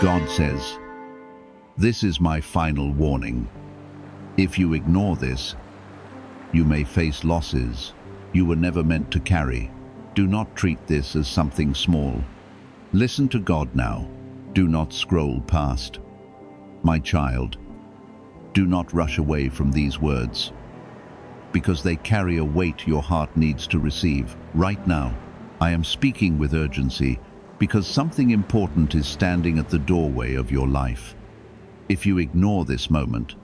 God says, "This is my final warning. If you ignore this, you may face losses you were never meant to carry. Do not treat this as something small. Listen to God now. Do not scroll past. My child, do not rush away from these words, because they carry a weight your heart needs to receive. Right now, I am speaking with urgency because something important is standing at the doorway of your life. If you ignore this moment,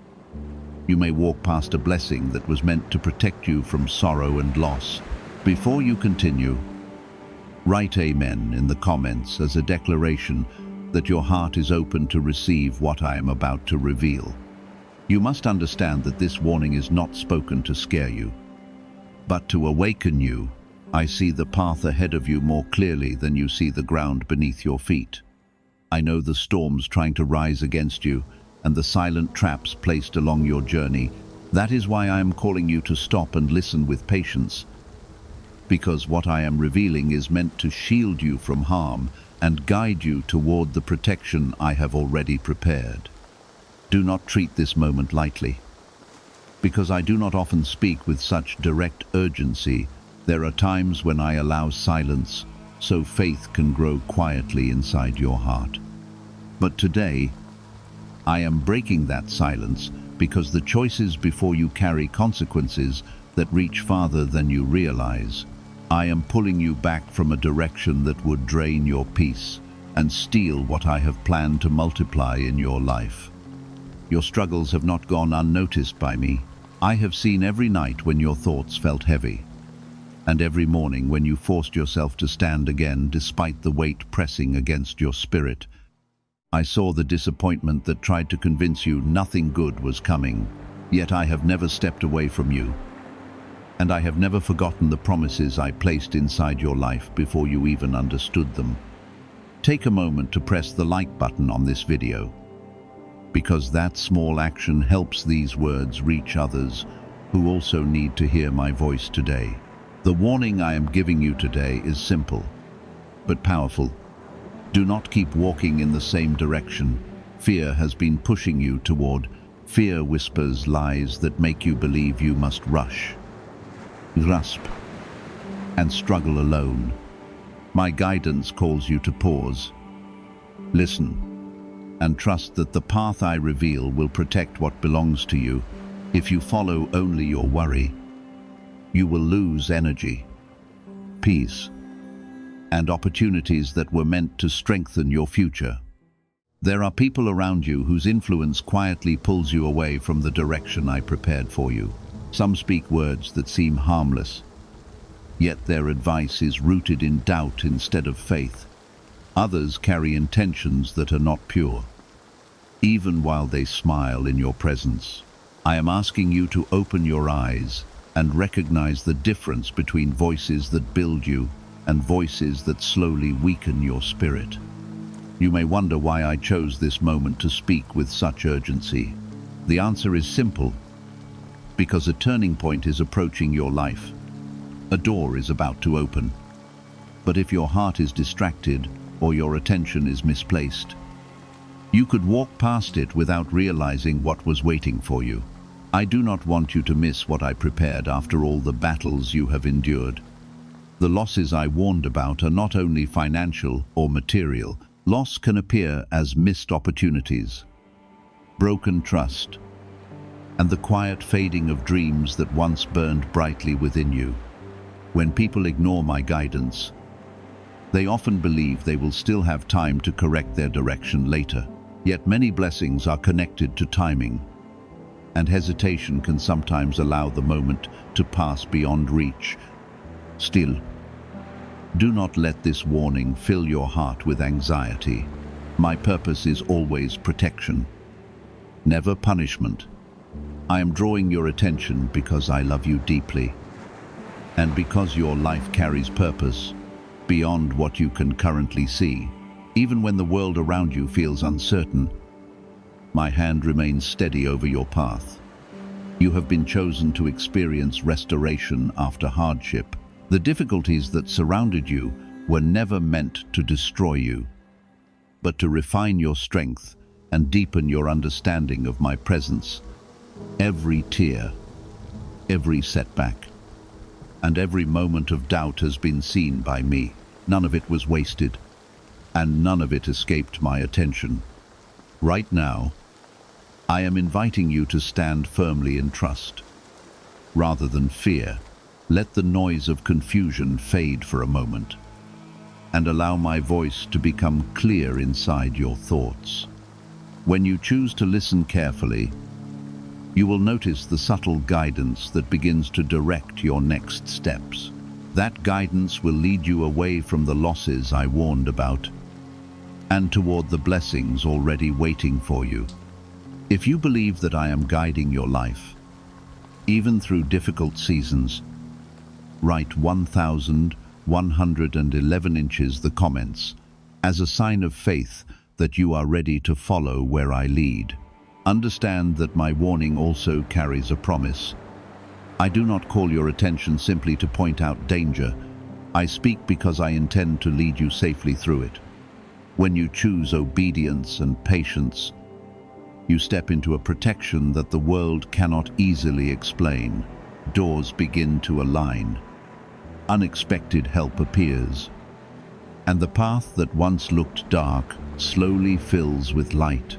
you may walk past a blessing that was meant to protect you from sorrow and loss. Before you continue, write Amen in the comments as a declaration that your heart is open to receive what I am about to reveal. You must understand that this warning is not spoken to scare you, but to awaken you. I see the path ahead of you more clearly than you see the ground beneath your feet. I know the storms trying to rise against you and the silent traps placed along your journey. That is why I am calling you to stop and listen with patience, because what I am revealing is meant to shield you from harm and guide you toward the protection I have already prepared. Do not treat this moment lightly. Because I do not often speak with such direct urgency, there are times when I allow silence so faith can grow quietly inside your heart. But today, I am breaking that silence because the choices before you carry consequences that reach farther than you realize. I am pulling you back from a direction that would drain your peace and steal what I have planned to multiply in your life. Your struggles have not gone unnoticed by me. I have seen every night when your thoughts felt heavy, and every morning when you forced yourself to stand again despite the weight pressing against your spirit. I saw the disappointment that tried to convince you nothing good was coming, yet I have never stepped away from you. And I have never forgotten the promises I placed inside your life before you even understood them. Take a moment to press the like button on this video, because that small action helps these words reach others who also need to hear my voice today. The warning I am giving you today is simple, but powerful. Do not keep walking in the same direction fear has been pushing you toward. Fear whispers lies that make you believe you must rush, grasp, and struggle alone. My guidance calls you to pause, listen, and trust that the path I reveal will protect what belongs to you. If you follow only your worry, you will lose energy, peace, and opportunities that were meant to strengthen your future. There are people around you whose influence quietly pulls you away from the direction I prepared for you. Some speak words that seem harmless, yet their advice is rooted in doubt instead of faith. Others carry intentions that are not pure, even while they smile in your presence. I am asking you to open your eyes and recognize the difference between voices that build you and voices that slowly weaken your spirit. You may wonder why I chose this moment to speak with such urgency. The answer is simple. Because a turning point is approaching your life. A door is about to open. But if your heart is distracted or your attention is misplaced, you could walk past it without realizing what was waiting for you. I do not want you to miss what I prepared after all the battles you have endured. The losses I warned about are not only financial or material. Loss can appear as missed opportunities, broken trust, and the quiet fading of dreams that once burned brightly within you. When people ignore my guidance, they often believe they will still have time to correct their direction later. Yet many blessings are connected to timing, and hesitation can sometimes allow the moment to pass beyond reach. Still, do not let this warning fill your heart with anxiety. My purpose is always protection, never punishment. I am drawing your attention because I love you deeply, and because your life carries purpose beyond what you can currently see. Even when the world around you feels uncertain, my hand remains steady over your path. You have been chosen to experience restoration after hardship. The difficulties that surrounded you were never meant to destroy you, but to refine your strength and deepen your understanding of my presence. Every tear, every setback, and every moment of doubt has been seen by me. None of it was wasted, and none of it escaped my attention. Right now, I am inviting you to stand firmly in trust. Rather than fear, let the noise of confusion fade for a moment, and allow my voice to become clear inside your thoughts. When you choose to listen carefully, you will notice the subtle guidance that begins to direct your next steps. That guidance will lead you away from the losses I warned about and toward the blessings already waiting for you. If you believe that I am guiding your life, even through difficult seasons, write 1,111 inches the comments as a sign of faith that you are ready to follow where I lead. Understand that my warning also carries a promise. I do not call your attention simply to point out danger. I speak because I intend to lead you safely through it. When you choose obedience and patience, you step into a protection that the world cannot easily explain. Doors begin to align. Unexpected help appears, and the path that once looked dark slowly fills with light.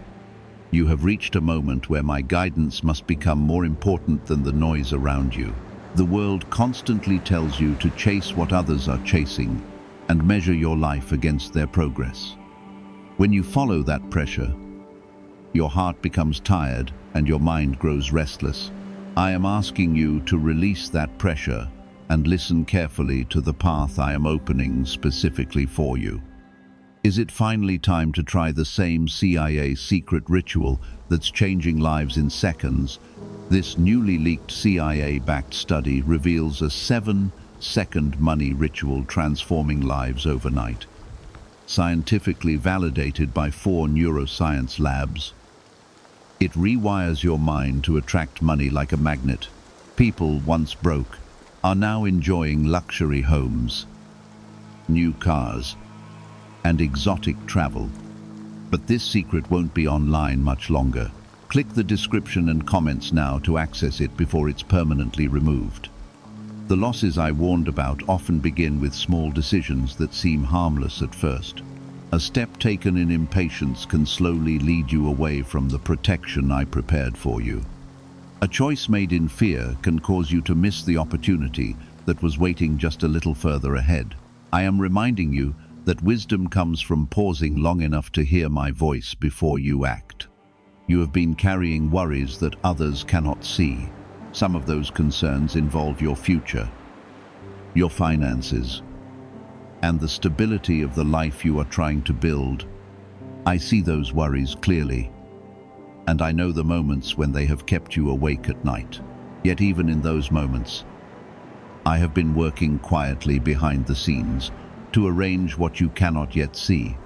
You have reached a moment where my guidance must become more important than the noise around you. The world constantly tells you to chase what others are chasing and measure your life against their progress. When you follow that pressure, your heart becomes tired and your mind grows restless. I am asking you to release that pressure and listen carefully to the path I am opening specifically for you. Is it finally time to try the same CIA secret ritual that's changing lives in seconds? This newly leaked CIA-backed study reveals a 7-second money ritual transforming lives overnight. Scientifically validated by 4 neuroscience labs, it rewires your mind to attract money like a magnet. People once broke are now enjoying luxury homes, new cars, and exotic travel. But this secret won't be online much longer. Click the description and comments now to access it before it's permanently removed. The losses I warned about often begin with small decisions that seem harmless at first. A step taken in impatience can slowly lead you away from the protection I prepared for you. A choice made in fear can cause you to miss the opportunity that was waiting just a little further ahead. I am reminding you that wisdom comes from pausing long enough to hear my voice before you act. You have been carrying worries that others cannot see. Some of those concerns involve your future, your finances, and the stability of the life you are trying to build. I see those worries clearly, and I know the moments when they have kept you awake at night. Yet even in those moments, I have been working quietly behind the scenes to arrange what you cannot yet see.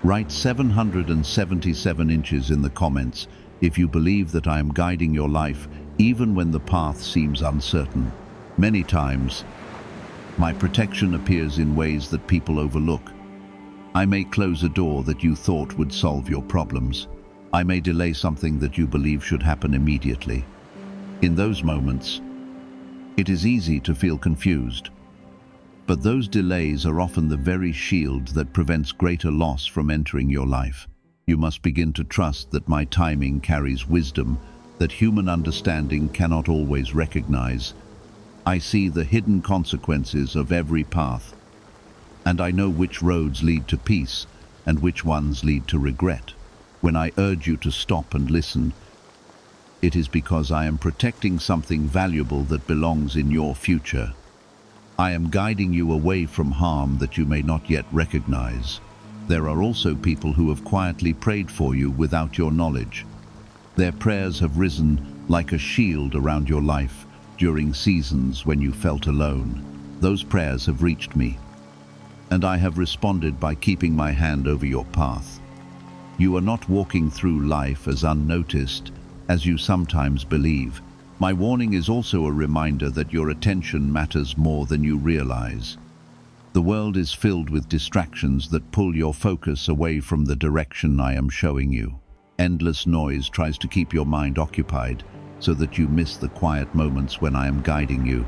Write 777 inches in the comments if you believe that I am guiding your life even when the path seems uncertain. Many times, my protection appears in ways that people overlook. I may close a door that you thought would solve your problems. I may delay something that you believe should happen immediately. In those moments, it is easy to feel confused. But those delays are often the very shield that prevents greater loss from entering your life. You must begin to trust that my timing carries wisdom that human understanding cannot always recognize. I see the hidden consequences of every path, and I know which roads lead to peace and which ones lead to regret. When I urge you to stop and listen, it is because I am protecting something valuable that belongs in your future. I am guiding you away from harm that you may not yet recognize. There are also people who have quietly prayed for you without your knowledge. Their prayers have risen like a shield around your life during seasons when you felt alone. Those prayers have reached me, and I have responded by keeping my hand over your path. You are not walking through life as unnoticed as you sometimes believe. My warning is also a reminder that your attention matters more than you realize. The world is filled with distractions that pull your focus away from the direction I am showing you. Endless noise tries to keep your mind occupied so that you miss the quiet moments when I am guiding you.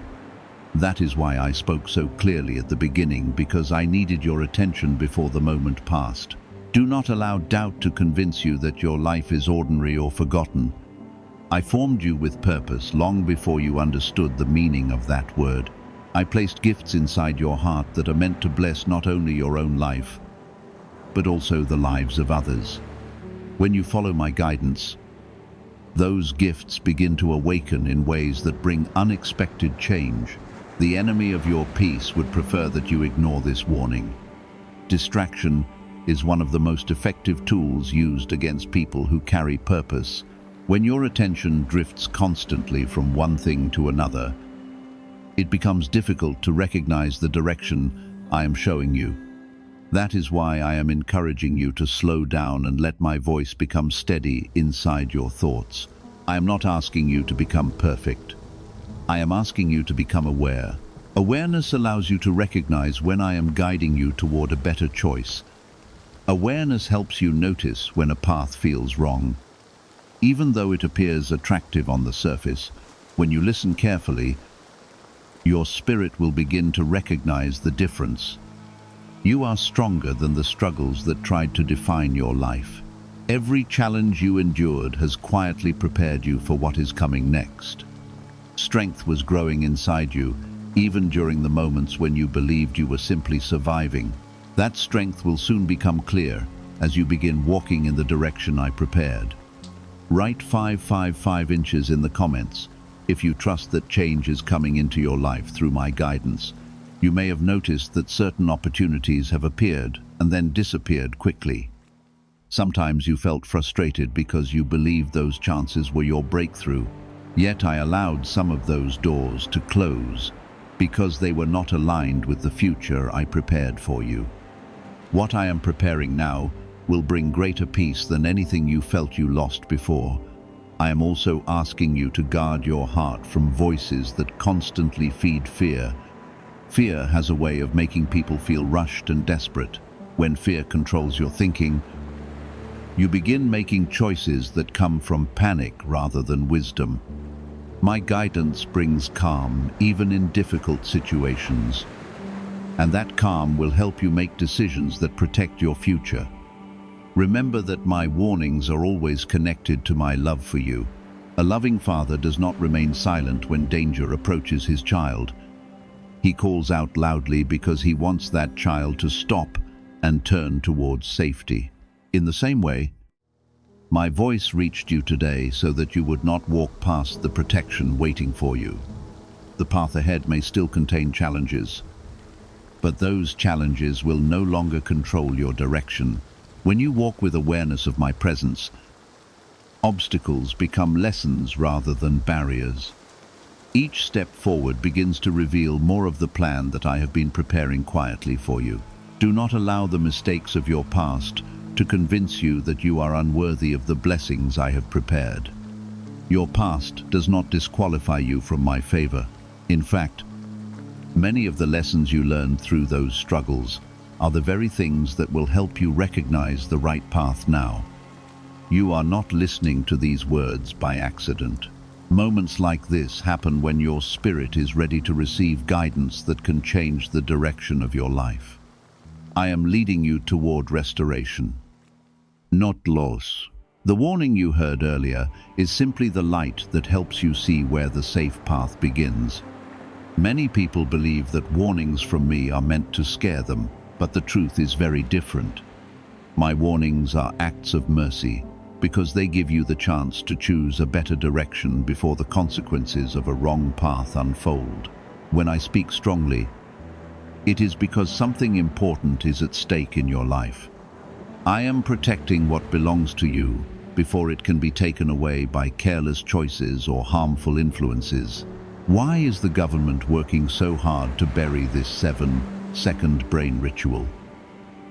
That is why I spoke so clearly at the beginning, because I needed your attention before the moment passed. Do not allow doubt to convince you that your life is ordinary or forgotten. I formed you with purpose long before you understood the meaning of that word. I placed gifts inside your heart that are meant to bless not only your own life, but also the lives of others. When you follow my guidance, those gifts begin to awaken in ways that bring unexpected change. The enemy of your peace would prefer that you ignore this warning. Distraction is one of the most effective tools used against people who carry purpose. When your attention drifts constantly from one thing to another, it becomes difficult to recognize the direction I am showing you. That is why I am encouraging you to slow down and let my voice become steady inside your thoughts. I am not asking you to become perfect. I am asking you to become aware. Awareness allows you to recognize when I am guiding you toward a better choice. Awareness helps you notice when a path feels wrong. Even though it appears attractive on the surface, when you listen carefully, your spirit will begin to recognize the difference. You are stronger than the struggles that tried to define your life. Every challenge you endured has quietly prepared you for what is coming next. Strength was growing inside you, even during the moments when you believed you were simply surviving. That strength will soon become clear as you begin walking in the direction I prepared. Write 555 inches in the comments if you trust that change is coming into your life through my guidance. You may have noticed that certain opportunities have appeared and then disappeared quickly. Sometimes you felt frustrated because you believed those chances were your breakthrough. Yet I allowed some of those doors to close because they were not aligned with the future I prepared for you. What I am preparing now will bring greater peace than anything you felt you lost before. I am also asking you to guard your heart from voices that constantly feed fear. Fear has a way of making people feel rushed and desperate. When fear controls your thinking, you begin making choices that come from panic rather than wisdom. My guidance brings calm, even in difficult situations, and that calm will help you make decisions that protect your future. Remember that my warnings are always connected to my love for you. A loving father does not remain silent when danger approaches his child. He calls out loudly because he wants that child to stop and turn towards safety. In the same way, my voice reached you today so that you would not walk past the protection waiting for you. The path ahead may still contain challenges, but those challenges will no longer control your direction. When you walk with awareness of my presence, obstacles become lessons rather than barriers. Each step forward begins to reveal more of the plan that I have been preparing quietly for you. Do not allow the mistakes of your past to convince you that you are unworthy of the blessings I have prepared. Your past does not disqualify you from my favor. In fact, many of the lessons you learned through those struggles are the very things that will help you recognize the right path now. You are not listening to these words by accident. Moments like this happen when your spirit is ready to receive guidance that can change the direction of your life. I am leading you toward restoration, not loss. The warning you heard earlier is simply the light that helps you see where the safe path begins. Many people believe that warnings from me are meant to scare them, but the truth is very different. My warnings are acts of mercy because they give you the chance to choose a better direction before the consequences of a wrong path unfold. When I speak strongly, it is because something important is at stake in your life. I am protecting what belongs to you before it can be taken away by careless choices or harmful influences. Why is the government working so hard to bury this 7-second brain ritual?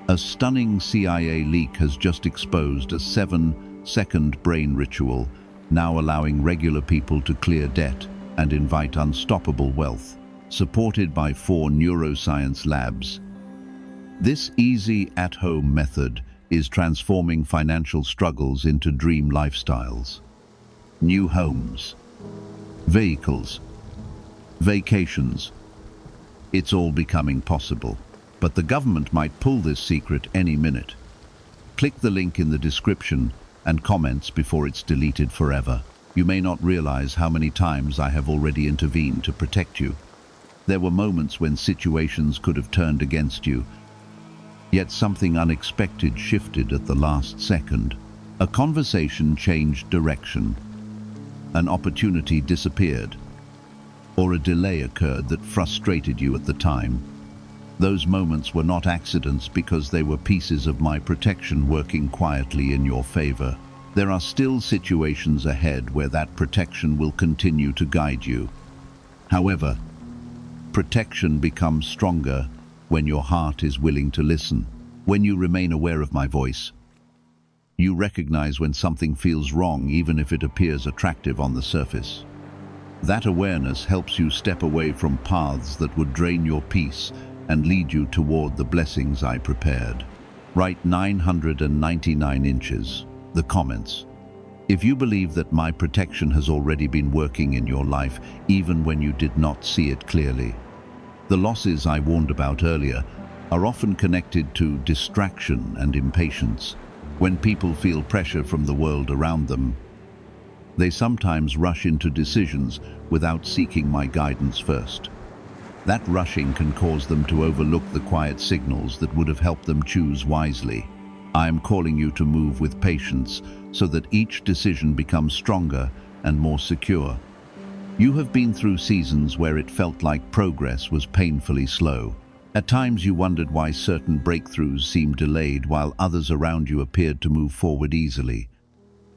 A stunning CIA leak has just exposed a 7-second brain ritual, now allowing regular people to clear debt and invite unstoppable wealth. supported by 4 neuroscience labs. This easy at-home method is transforming financial struggles into dream lifestyles. New homes, vehicles, vacations. It's all becoming possible. But the government might pull this secret any minute. Click the link in the description and comments before it's deleted forever. You may not realize how many times I have already intervened to protect you. There were moments when situations could have turned against you, yet something unexpected shifted at the last second. A conversation changed direction, an opportunity disappeared, or a delay occurred that frustrated you at the time. Those moments were not accidents because they were pieces of my protection working quietly in your favor. There are still situations ahead where that protection will continue to guide you. However, protection becomes stronger when your heart is willing to listen. When you remain aware of my voice, you recognize when something feels wrong, even if it appears attractive on the surface. That awareness helps you step away from paths that would drain your peace and lead you toward the blessings I prepared. Write 999 inches. The comments. If you believe that my protection has already been working in your life, even when you did not see it clearly. The losses I warned about earlier are often connected to distraction and impatience. When people feel pressure from the world around them, they sometimes rush into decisions without seeking my guidance first. That rushing can cause them to overlook the quiet signals that would have helped them choose wisely. I am calling you to move with patience so that each decision becomes stronger and more secure. You have been through seasons where it felt like progress was painfully slow. At times you wondered why certain breakthroughs seemed delayed while others around you appeared to move forward easily.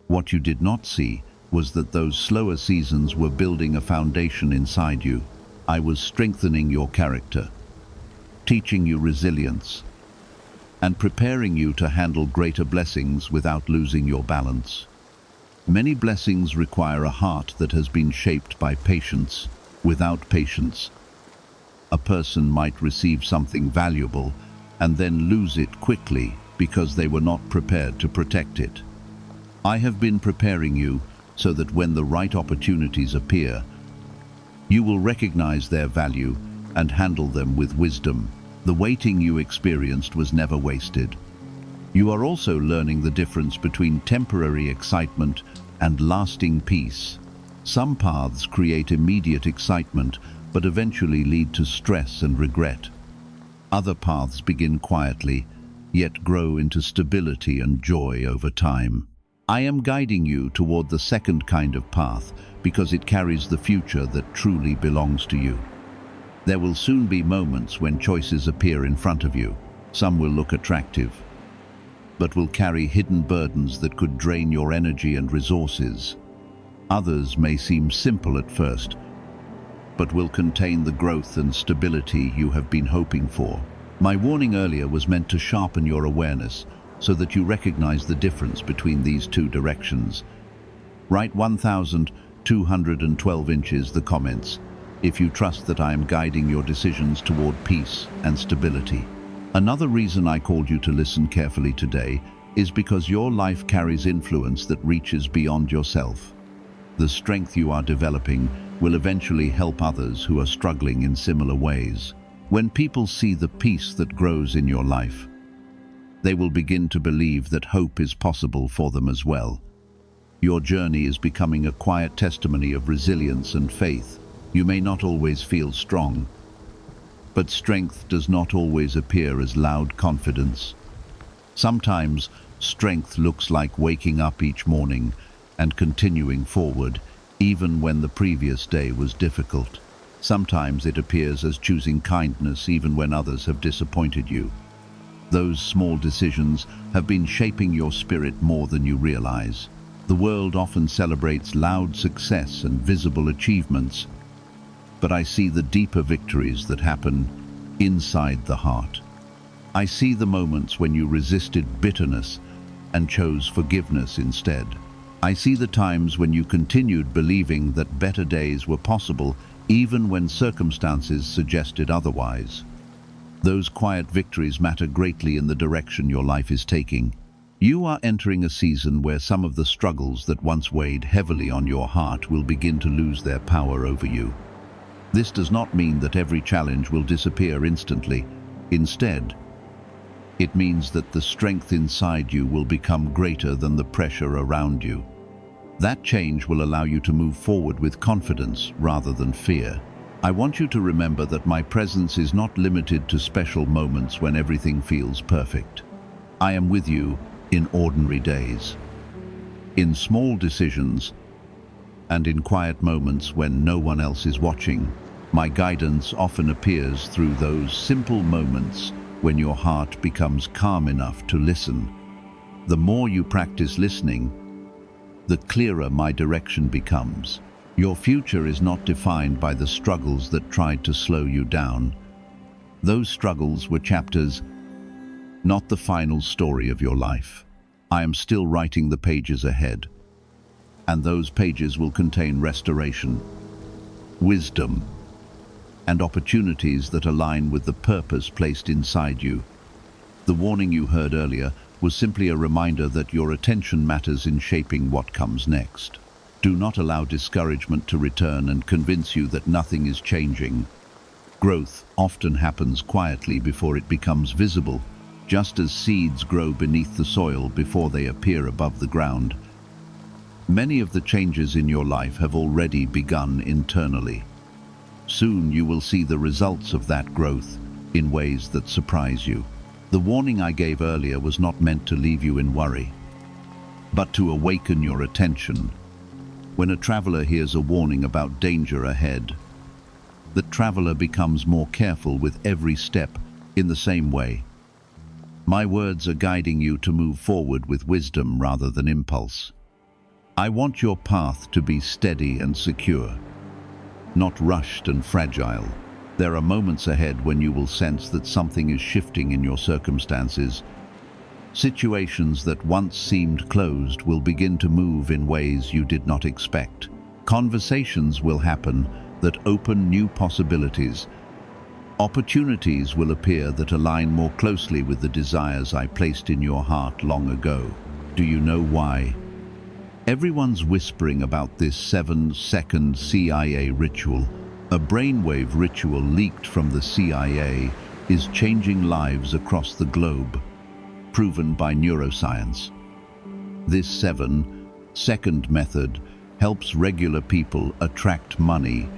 What you did not see was that those slower seasons were building a foundation inside you. I was strengthening your character, teaching you resilience, and preparing you to handle greater blessings without losing your balance. Many blessings require a heart that has been shaped by patience. Without patience, a person might receive something valuable and then lose it quickly because they were not prepared to protect it. I have been preparing you so that when the right opportunities appear, you will recognize their value and handle them with wisdom. The waiting you experienced was never wasted. You are also learning the difference between temporary excitement and lasting peace. Some paths create immediate excitement, but eventually lead to stress and regret. Other paths begin quietly, yet grow into stability and joy over time. I am guiding you toward the second kind of path because it carries the future that truly belongs to you. There will soon be moments when choices appear in front of you. Some will look attractive, but will carry hidden burdens that could drain your energy and resources. Others may seem simple at first, but will contain the growth and stability you have been hoping for. My warning earlier was meant to sharpen your awareness so that you recognize the difference between these two directions. Write 1,212 inches the comments if you trust that I am guiding your decisions toward peace and stability. Another reason I called you to listen carefully today is because your life carries influence that reaches beyond yourself. The strength you are developing will eventually help others who are struggling in similar ways. When people see the peace that grows in your life, they will begin to believe that hope is possible for them as well. Your journey is becoming a quiet testimony of resilience and faith. You may not always feel strong, but strength does not always appear as loud confidence. Sometimes strength looks like waking up each morning and continuing forward, even when the previous day was difficult. Sometimes it appears as choosing kindness even when others have disappointed you. Those small decisions have been shaping your spirit more than you realize. The world often celebrates loud success and visible achievements, but I see the deeper victories that happen inside the heart. I see the moments when you resisted bitterness and chose forgiveness instead. I see the times when you continued believing that better days were possible, even when circumstances suggested otherwise. Those quiet victories matter greatly in the direction your life is taking. You are entering a season where some of the struggles that once weighed heavily on your heart will begin to lose their power over you. This does not mean that every challenge will disappear instantly. Instead, it means that the strength inside you will become greater than the pressure around you. That change will allow you to move forward with confidence rather than fear. I want you to remember that my presence is not limited to special moments when everything feels perfect. I am with you in ordinary days, in small decisions, and in quiet moments when no one else is watching. My guidance often appears through those simple moments when your heart becomes calm enough to listen. The more you practice listening, the clearer my direction becomes. Your future is not defined by the struggles that tried to slow you down. Those struggles were chapters, not the final story of your life. I am still writing the pages ahead, and those pages will contain restoration, wisdom, and opportunities that align with the purpose placed inside you. The warning you heard earlier was simply a reminder that your attention matters in shaping what comes next. Do not allow discouragement to return and convince you that nothing is changing. Growth often happens quietly before it becomes visible, just as seeds grow beneath the soil before they appear above the ground. Many of the changes in your life have already begun internally. Soon you will see the results of that growth in ways that surprise you. The warning I gave earlier was not meant to leave you in worry, but to awaken your attention. When a traveler hears a warning about danger ahead, the traveler becomes more careful with every step. In the same way, my words are guiding you to move forward with wisdom rather than impulse. I want your path to be steady and secure, not rushed and fragile. There are moments ahead when you will sense that something is shifting in your circumstances. Situations that once seemed closed will begin to move in ways you did not expect. Conversations will happen that open new possibilities. Opportunities will appear that align more closely with the desires I placed in your heart long ago. Do you know why? Everyone's whispering about this 7-second CIA ritual. A brainwave ritual leaked from the CIA is changing lives across the globe, proven by neuroscience. This 7-second method helps regular people attract money,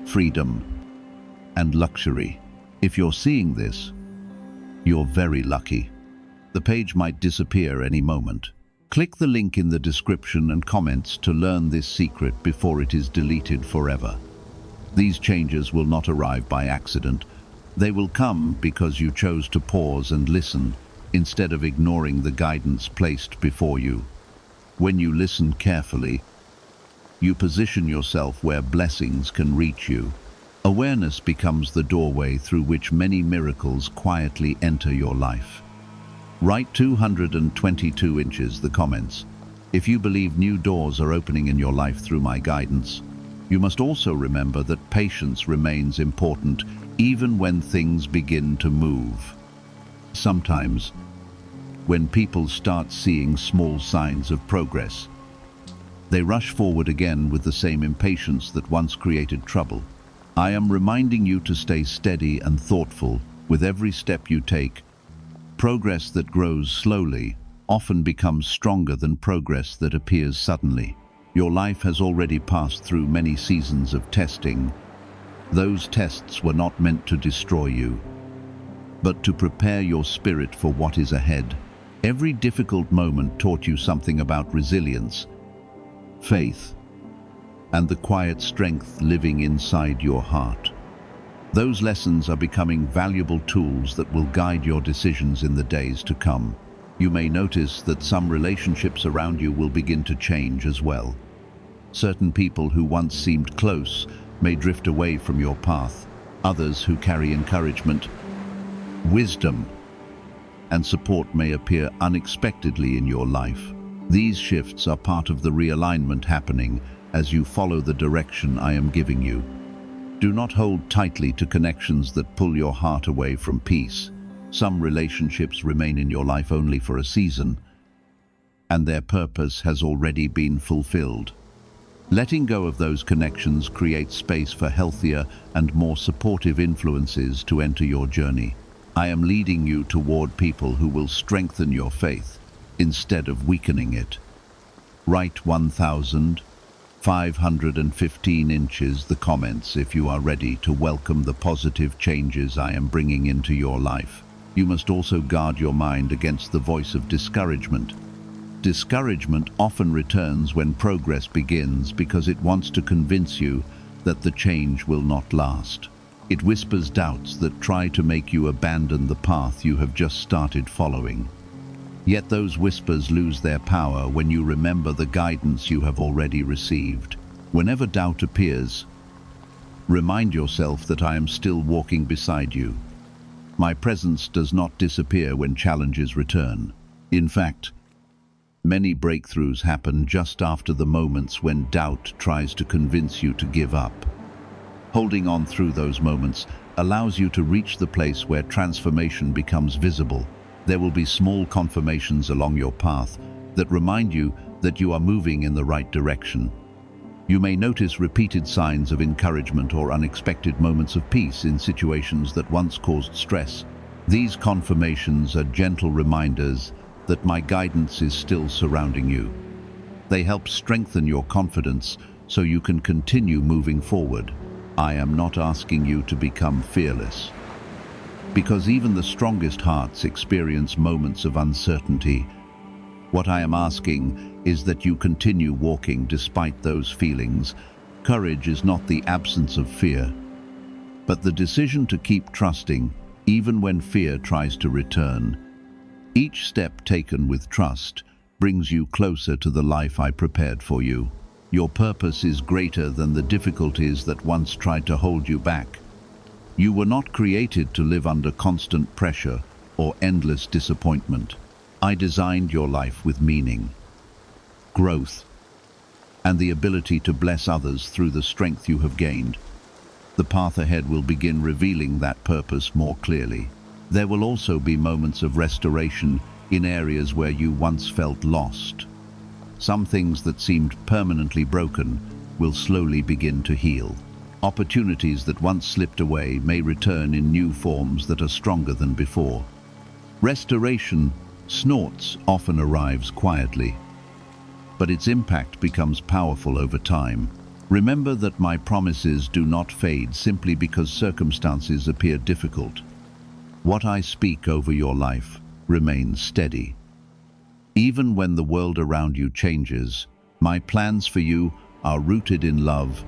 freedom, and luxury. If you're seeing this, you're very lucky. The page might disappear any moment. Click the link in the description and comments to learn this secret before it is deleted forever. These changes will not arrive by accident. They will come because you chose to pause and listen instead of ignoring the guidance placed before you. When you listen carefully, you position yourself where blessings can reach you. Awareness becomes the doorway through which many miracles quietly enter your life. Write 222 inches the comments if you believe new doors are opening in your life through my guidance. You must also remember that patience remains important even when things begin to move. Sometimes, when people start seeing small signs of progress, they rush forward again with the same impatience that once created trouble. I am reminding you to stay steady and thoughtful with every step you take. Progress that grows slowly often becomes stronger than progress that appears suddenly. Your life has already passed through many seasons of testing. Those tests were not meant to destroy you, but to prepare your spirit for what is ahead. Every difficult moment taught you something about resilience, faith, and the quiet strength living inside your heart. Those lessons are becoming valuable tools that will guide your decisions in the days to come. You may notice that some relationships around you will begin to change as well. Certain people who once seemed close may drift away from your path. Others who carry encouragement, wisdom, and support may appear unexpectedly in your life. These shifts are part of the realignment happening as you follow the direction I am giving you. Do not hold tightly to connections that pull your heart away from peace. Some relationships remain in your life only for a season, and their purpose has already been fulfilled. Letting go of those connections creates space for healthier and more supportive influences to enter your journey. I am leading you toward people who will strengthen your faith instead of weakening it. Write 1,515 inches the comments if you are ready to welcome the positive changes I am bringing into your life. You must also guard your mind against the voice of discouragement. Discouragement often returns when progress begins because it wants to convince you that the change will not last. It whispers doubts that try to make you abandon the path you have just started following. Yet those whispers lose their power when you remember the guidance you have already received. Whenever doubt appears, remind yourself that I am still walking beside you. My presence does not disappear when challenges return. In fact, many breakthroughs happen just after the moments when doubt tries to convince you to give up. Holding on through those moments allows you to reach the place where transformation becomes visible. There will be small confirmations along your path that remind you that you are moving in the right direction. You may notice repeated signs of encouragement or unexpected moments of peace in situations that once caused stress. These confirmations are gentle reminders that my guidance is still surrounding you. They help strengthen your confidence so you can continue moving forward. I am not asking you to become fearless, because even the strongest hearts experience moments of uncertainty. What I am asking is that you continue walking despite those feelings. Courage is not the absence of fear, but the decision to keep trusting even when fear tries to return. Each step taken with trust brings you closer to the life I prepared for you. Your purpose is greater than the difficulties that once tried to hold you back. You were not created to live under constant pressure or endless disappointment. I designed your life with meaning, growth, and the ability to bless others through the strength you have gained. The path ahead will begin revealing that purpose more clearly. There will also be moments of restoration in areas where you once felt lost. Some things that seemed permanently broken will slowly begin to heal. Opportunities that once slipped away may return in new forms that are stronger than before. Restoration often arrives quietly, but its impact becomes powerful over time. Remember that my promises do not fade simply because circumstances appear difficult. What I speak over your life remains steady. Even when the world around you changes, my plans for you are rooted in love,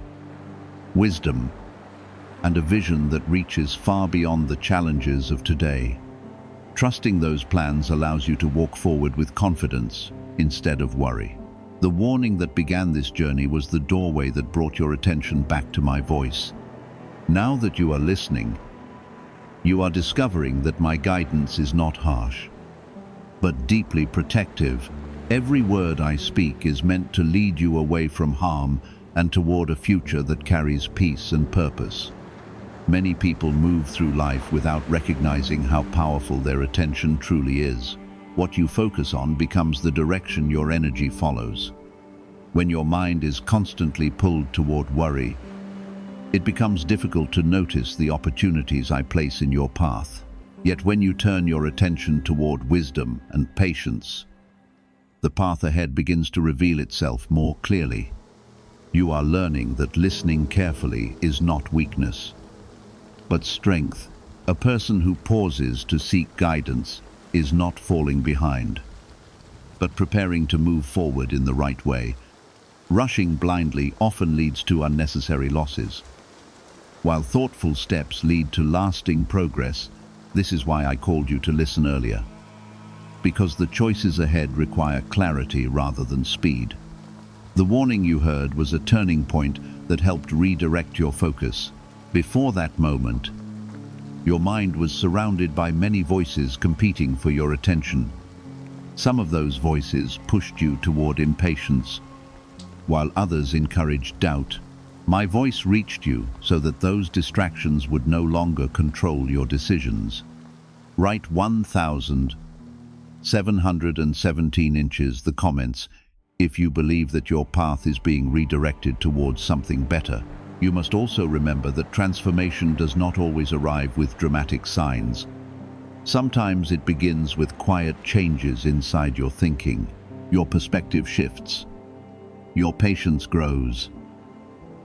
wisdom, and a vision that reaches far beyond the challenges of today. Trusting those plans allows you to walk forward with confidence instead of worry. The warning that began this journey was the doorway that brought your attention back to my voice. Now that you are listening, you are discovering that my guidance is not harsh, but deeply protective. Every word I speak is meant to lead you away from harm and toward a future that carries peace and purpose. Many people move through life without recognizing how powerful their attention truly is. What you focus on becomes the direction your energy follows. When your mind is constantly pulled toward worry, it becomes difficult to notice the opportunities I place in your path. Yet when you turn your attention toward wisdom and patience, the path ahead begins to reveal itself more clearly. You are learning that listening carefully is not weakness, but strength. A person who pauses to seek guidance is not falling behind, but preparing to move forward in the right way. Rushing blindly often leads to unnecessary losses, while thoughtful steps lead to lasting progress. This is why I called you to listen earlier, because the choices ahead require clarity rather than speed. The warning you heard was a turning point that helped redirect your focus. Before that moment, your mind was surrounded by many voices competing for your attention. Some of those voices pushed you toward impatience, while others encouraged doubt. My voice reached you so that those distractions would no longer control your decisions. Write 1,717 inches the comments if you believe that your path is being redirected towards something better. You must also remember that transformation does not always arrive with dramatic signs. Sometimes it begins with quiet changes inside your thinking. Your perspective shifts, your patience grows,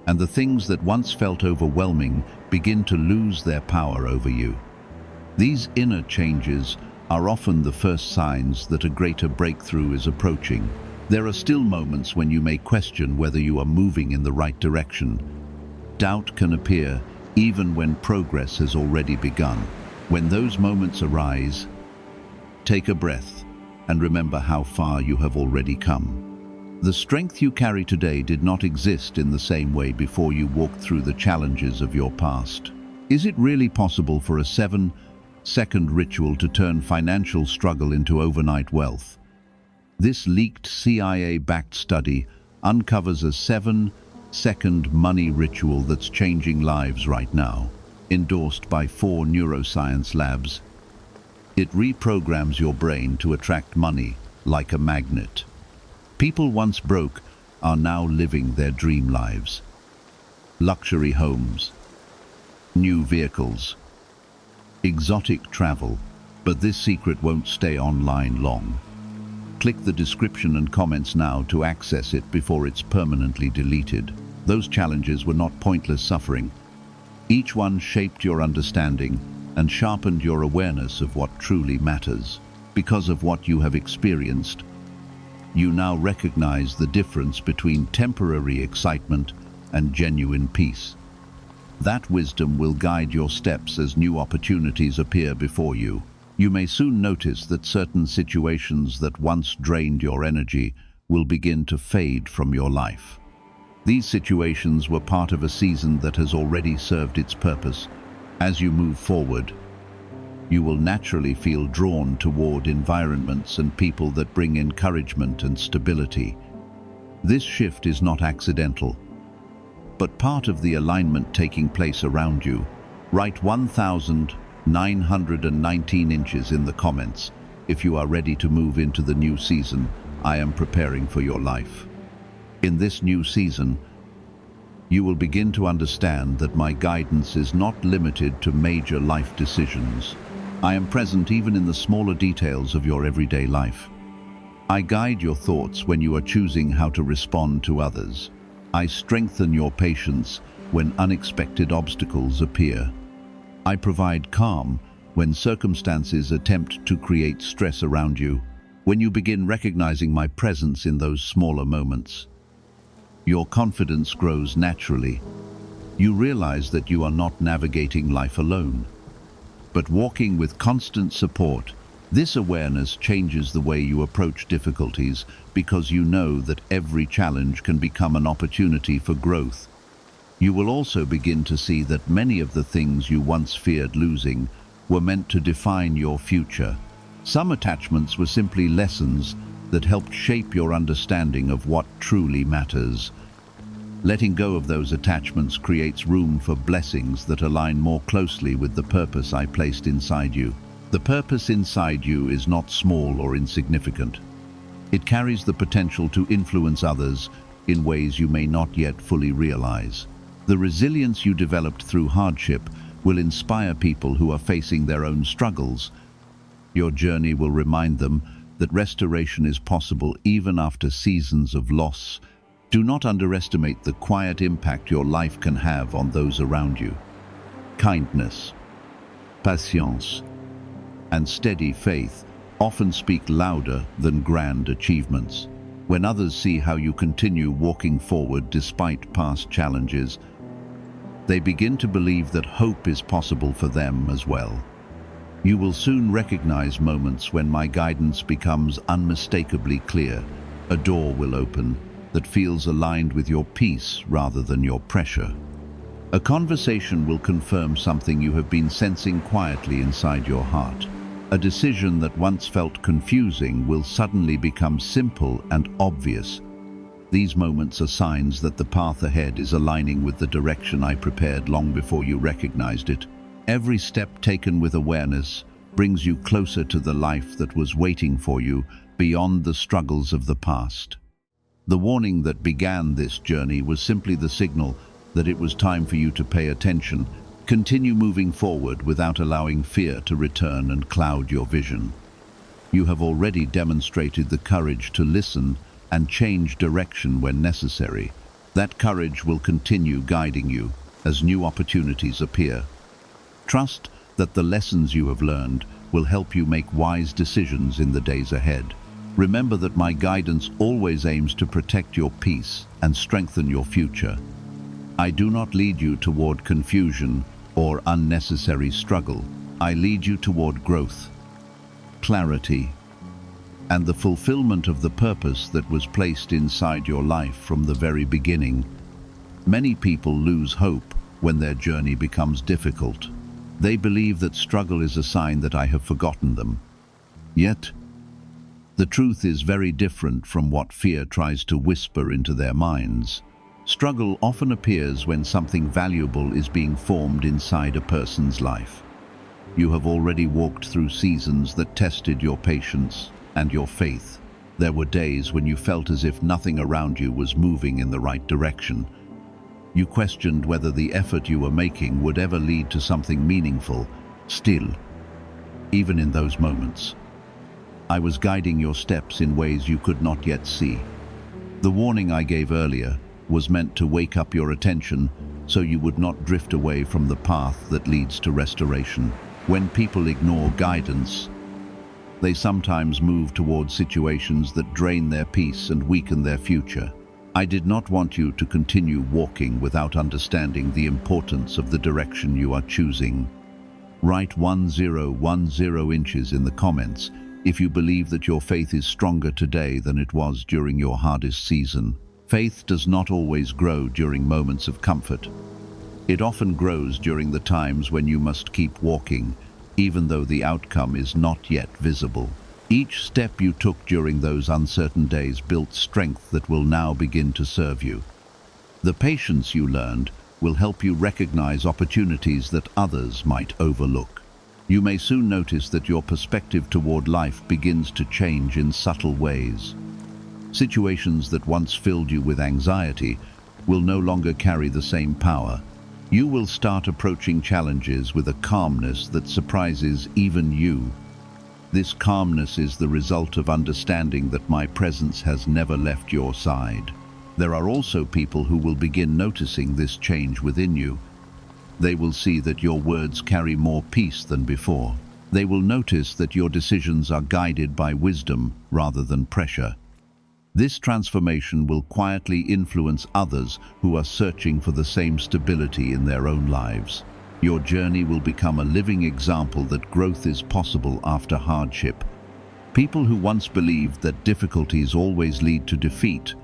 and the things that once felt overwhelming begin to lose their power over you. These inner changes are often the first signs that a greater breakthrough is approaching. There are still moments when you may question whether you are moving in the right direction. Doubt can appear even when progress has already begun. When those moments arise, take a breath and remember how far you have already come. The strength you carry today did not exist in the same way before you walked through the challenges of your past. Is it really possible for a 7-second ritual to turn financial struggle into overnight wealth? This leaked CIA-backed study uncovers a 7-second money ritual that's changing lives right now. Endorsed by 4 neuroscience labs, it reprograms your brain to attract money like a magnet. People once broke are now living their dream lives. Luxury homes, new vehicles, exotic travel, but this secret won't stay online long. Click the description and comments now to access it before it's permanently deleted. Those challenges were not pointless suffering. Each one shaped your understanding and sharpened your awareness of what truly matters. Because of what you have experienced, you now recognize the difference between temporary excitement and genuine peace. That wisdom will guide your steps as new opportunities appear before you. You may soon notice that certain situations that once drained your energy will begin to fade from your life. These situations were part of a season that has already served its purpose. As you move forward, you will naturally feel drawn toward environments and people that bring encouragement and stability. This shift is not accidental, but part of the alignment taking place around you. Write 1,919 inches in the comments if you are ready to move into the new season. I am preparing for your life. In this new season, you will begin to understand that my guidance is not limited to major life decisions. I am present even in the smaller details of your everyday life. I guide your thoughts when you are choosing how to respond to others. I strengthen your patience when unexpected obstacles appear. I provide calm when circumstances attempt to create stress around you. When you begin recognizing my presence in those smaller moments, your confidence grows naturally. You realize that you are not navigating life alone, but walking with constant support. This awareness changes the way you approach difficulties because you know that every challenge can become an opportunity for growth. You will also begin to see that many of the things you once feared losing were meant to define your future. Some attachments were simply lessons that helped shape your understanding of what truly matters. Letting go of those attachments creates room for blessings that align more closely with the purpose I placed inside you. The purpose inside you is not small or insignificant. It carries the potential to influence others in ways you may not yet fully realize. The resilience you developed through hardship will inspire people who are facing their own struggles. Your journey will remind them that restoration is possible even after seasons of loss. Do not underestimate the quiet impact your life can have on those around you. Kindness, patience, and steady faith often speak louder than grand achievements. When others see how you continue walking forward despite past challenges, they begin to believe that hope is possible for them as well. You will soon recognize moments when my guidance becomes unmistakably clear. A door will open that feels aligned with your peace rather than your pressure. A conversation will confirm something you have been sensing quietly inside your heart. A decision that once felt confusing will suddenly become simple and obvious. These moments are signs that the path ahead is aligning with the direction I prepared long before you recognized it. Every step taken with awareness brings you closer to the life that was waiting for you beyond the struggles of the past. The warning that began this journey was simply the signal that it was time for you to pay attention. Continue moving forward without allowing fear to return and cloud your vision. You have already demonstrated the courage to listen and change direction when necessary. That courage will continue guiding you as new opportunities appear. Trust that the lessons you have learned will help you make wise decisions in the days ahead. Remember that my guidance always aims to protect your peace and strengthen your future. I do not lead you toward confusion or unnecessary struggle. I lead you toward growth, clarity, and the fulfillment of the purpose that was placed inside your life from the very beginning. Many people lose hope when their journey becomes difficult. They believe that struggle is a sign that I have forgotten them. Yet, the truth is very different from what fear tries to whisper into their minds. Struggle often appears when something valuable is being formed inside a person's life. You have already walked through seasons that tested your patience and your faith. There were days when you felt as if nothing around you was moving in the right direction. You questioned whether the effort you were making would ever lead to something meaningful. Still, even in those moments, I was guiding your steps in ways you could not yet see. The warning I gave earlier was meant to wake up your attention so you would not drift away from the path that leads to restoration. When people ignore guidance, they sometimes move towards situations that drain their peace and weaken their future. I did not want you to continue walking without understanding the importance of the direction you are choosing. Write 1010 inches in the comments if you believe that your faith is stronger today than it was during your hardest season. Faith does not always grow during moments of comfort. It often grows during the times when you must keep walking, even though the outcome is not yet visible. Each step you took during those uncertain days built strength that will now begin to serve you. The patience you learned will help you recognize opportunities that others might overlook. You may soon notice that your perspective toward life begins to change in subtle ways. Situations that once filled you with anxiety will no longer carry the same power. You will start approaching challenges with a calmness that surprises even you. This calmness is the result of understanding that my presence has never left your side. There are also people who will begin noticing this change within you. They will see that your words carry more peace than before. They will notice that your decisions are guided by wisdom rather than pressure. This transformation will quietly influence others who are searching for the same stability in their own lives. Your journey will become a living example that growth is possible after hardship. People who once believed that difficulties always lead to defeat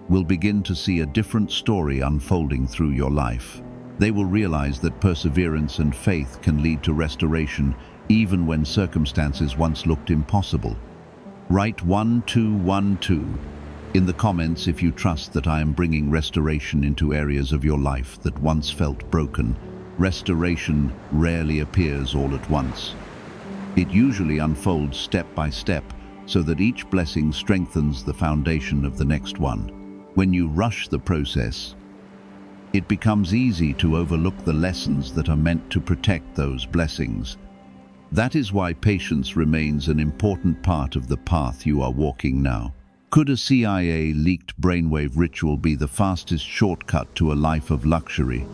will begin to see a different story unfolding through your life. They will realize that perseverance and faith can lead to restoration even when circumstances once looked impossible. Write 1212 in the comments if you trust that I am bringing restoration into areas of your life that once felt broken. Restoration rarely appears all at once. It usually unfolds step by step so that each blessing strengthens the foundation of the next one. When you rush the process, it becomes easy to overlook the lessons that are meant to protect those blessings. That is why patience remains an important part of the path you are walking now. Could a CIA-leaked brainwave ritual be the fastest shortcut to a life of luxury?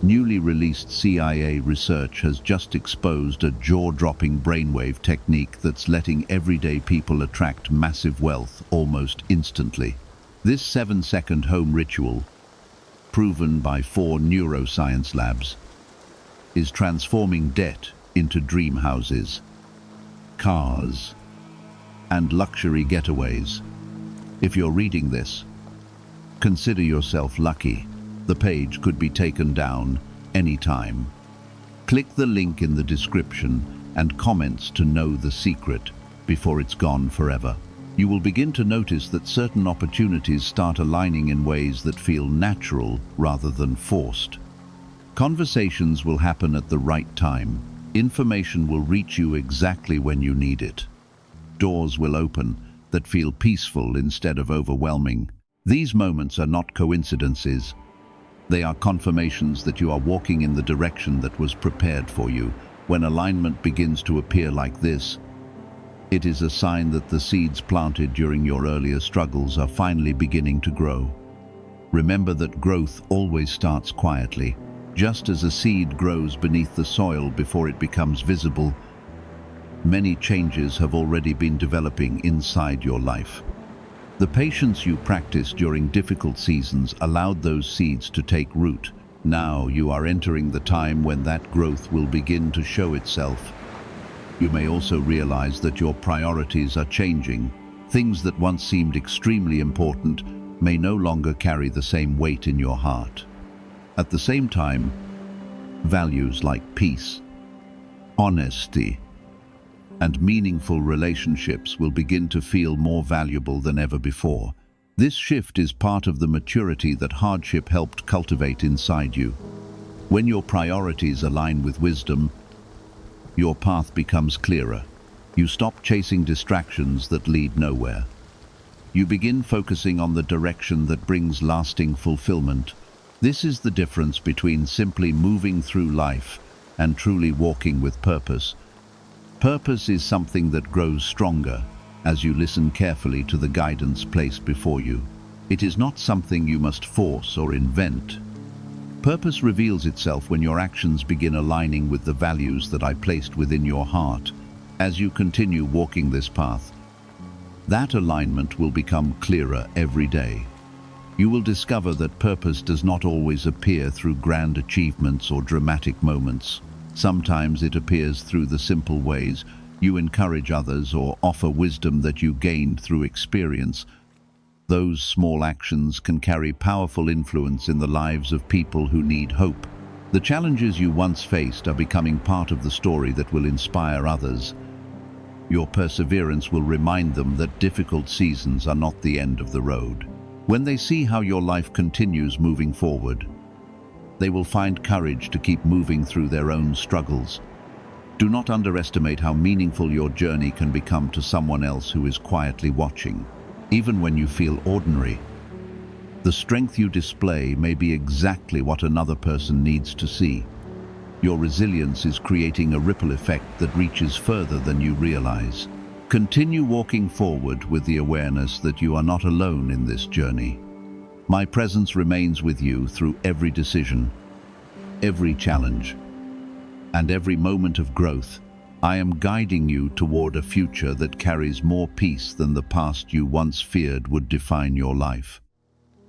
Newly released CIA research has just exposed a jaw-dropping brainwave technique that's letting everyday people attract massive wealth almost instantly. This 7-second home ritual, proven by 4 neuroscience labs, is transforming debt into dream houses, cars, and luxury getaways. If you're reading this, consider yourself lucky. The page could be taken down anytime. Click the link in the description and comments to know the secret before it's gone forever. You will begin to notice that certain opportunities start aligning in ways that feel natural rather than forced. Conversations will happen at the right time. Information will reach you exactly when you need it. Doors will open that feel peaceful instead of overwhelming. These moments are not coincidences. They are confirmations that you are walking in the direction that was prepared for you. When alignment begins to appear like this, it is a sign that the seeds planted during your earlier struggles are finally beginning to grow. Remember that growth always starts quietly. Just as a seed grows beneath the soil before it becomes visible, many changes have already been developing inside your life. The patience you practiced during difficult seasons allowed those seeds to take root. Now you are entering the time when that growth will begin to show itself. You may also realize that your priorities are changing. Things that once seemed extremely important may no longer carry the same weight in your heart. At the same time, values like peace, honesty, and meaningful relationships will begin to feel more valuable than ever before. This shift is part of the maturity that hardship helped cultivate inside you. When your priorities align with wisdom, your path becomes clearer. You stop chasing distractions that lead nowhere. You begin focusing on the direction that brings lasting fulfillment. This is the difference between simply moving through life and truly walking with purpose. Purpose is something that grows stronger as you listen carefully to the guidance placed before you. It is not something you must force or invent. Purpose reveals itself when your actions begin aligning with the values that I placed within your heart. As you continue walking this path, that alignment will become clearer every day. You will discover that purpose does not always appear through grand achievements or dramatic moments. Sometimes it appears through the simple ways you encourage others or offer wisdom that you gained through experience. Those small actions can carry powerful influence in the lives of people who need hope. The challenges you once faced are becoming part of the story that will inspire others. Your perseverance will remind them that difficult seasons are not the end of the road. When they see how your life continues moving forward, they will find courage to keep moving through their own struggles. Do not underestimate how meaningful your journey can become to someone else who is quietly watching. Even when you feel ordinary, the strength you display may be exactly what another person needs to see. Your resilience is creating a ripple effect that reaches further than you realize. Continue walking forward with the awareness that you are not alone in this journey. My presence remains with you through every decision, every challenge, and every moment of growth. I am guiding you toward a future that carries more peace than the past you once feared would define your life.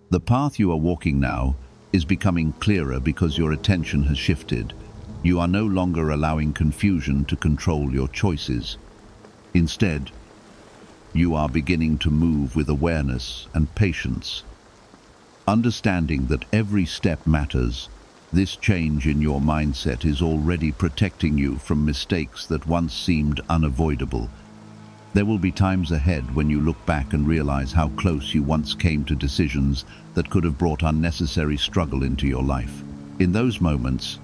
The path you are walking now is becoming clearer because your attention has shifted. You are no longer allowing confusion to control your choices. Instead, you are beginning to move with awareness and patience. Understanding that every step matters, this change in your mindset is already protecting you from mistakes that once seemed unavoidable. There will be times ahead when you look back and realize how close you once came to decisions that could have brought unnecessary struggle into your life. In those moments,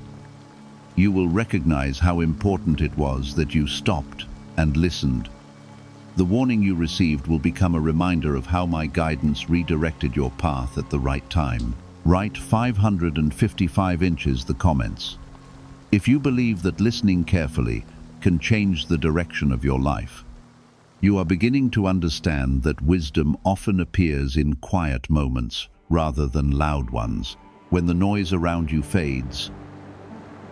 you will recognize how important it was that you stopped and listened. The warning you received will become a reminder of how my guidance redirected your path at the right time. Write 555 inches the comments. If you believe that listening carefully can change the direction of your life, you are beginning to understand that wisdom often appears in quiet moments rather than loud ones. When the noise around you fades,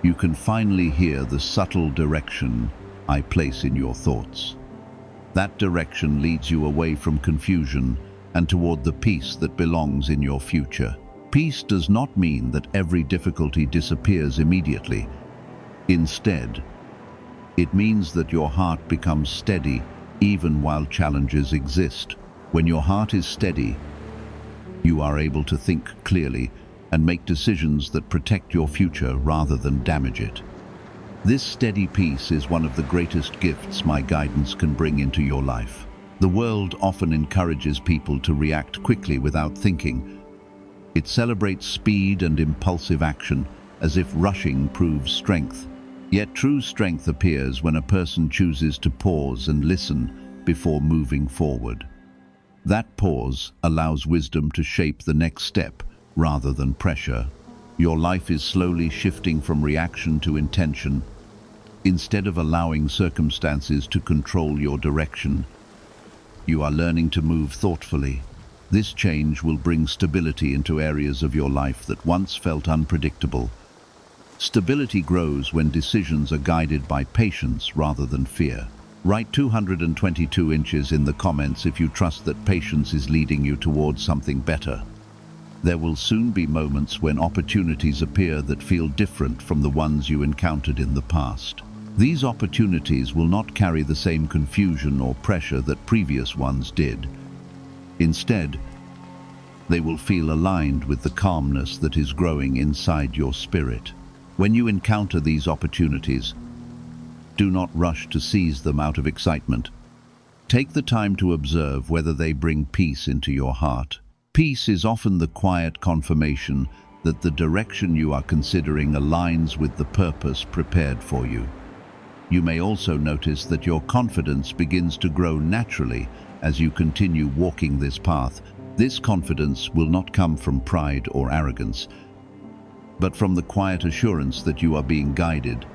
you can finally hear the subtle direction I place in your thoughts. That direction leads you away from confusion and toward the peace that belongs in your future. Peace does not mean that every difficulty disappears immediately. Instead, it means that your heart becomes steady even while challenges exist. When your heart is steady, you are able to think clearly and make decisions that protect your future rather than damage it. This steady peace is one of the greatest gifts my guidance can bring into your life. The world often encourages people to react quickly without thinking. It celebrates speed and impulsive action, as if rushing proves strength. Yet true strength appears when a person chooses to pause and listen before moving forward. That pause allows wisdom to shape the next step rather than pressure. Your life is slowly shifting from reaction to intention. Instead of allowing circumstances to control your direction, you are learning to move thoughtfully. This change will bring stability into areas of your life that once felt unpredictable. Stability grows when decisions are guided by patience rather than fear. Write 222 inches in the comments if you trust that patience is leading you towards something better. There will soon be moments when opportunities appear that feel different from the ones you encountered in the past. These opportunities will not carry the same confusion or pressure that previous ones did. Instead, they will feel aligned with the calmness that is growing inside your spirit. When you encounter these opportunities, do not rush to seize them out of excitement. Take the time to observe whether they bring peace into your heart. Peace is often the quiet confirmation that the direction you are considering aligns with the purpose prepared for you. You may also notice that your confidence begins to grow naturally as you continue walking this path. This confidence will not come from pride or arrogance, but from the quiet assurance that you are being guided.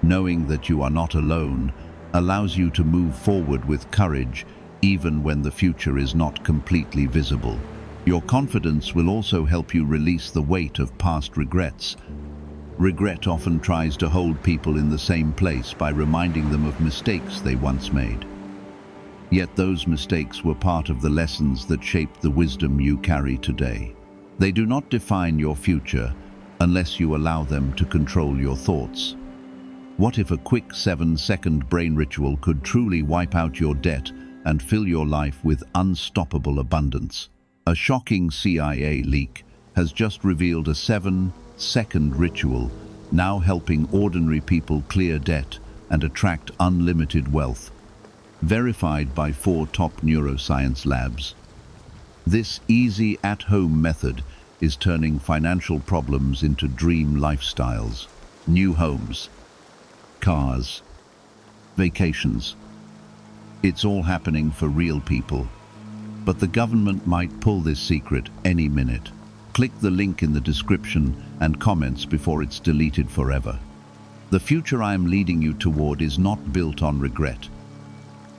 Knowing that you are not alone allows you to move forward with courage even when the future is not completely visible. Your confidence will also help you release the weight of past regrets. Regret often tries to hold people in the same place by reminding them of mistakes they once made. Yet those mistakes were part of the lessons that shaped the wisdom you carry today. They do not define your future unless you allow them to control your thoughts. What if a quick 7-second brain ritual could truly wipe out your debt and fill your life with unstoppable abundance? A shocking CIA leak has just revealed a 7-second ritual now helping ordinary people clear debt and attract unlimited wealth. Verified by 4 top neuroscience labs, this easy at-home method is turning financial problems into dream lifestyles. New homes, cars, vacations. It's all happening for real people. But the government might pull this secret any minute. Click the link in the description and comments before it's deleted forever. The future I am leading you toward is not built on regret,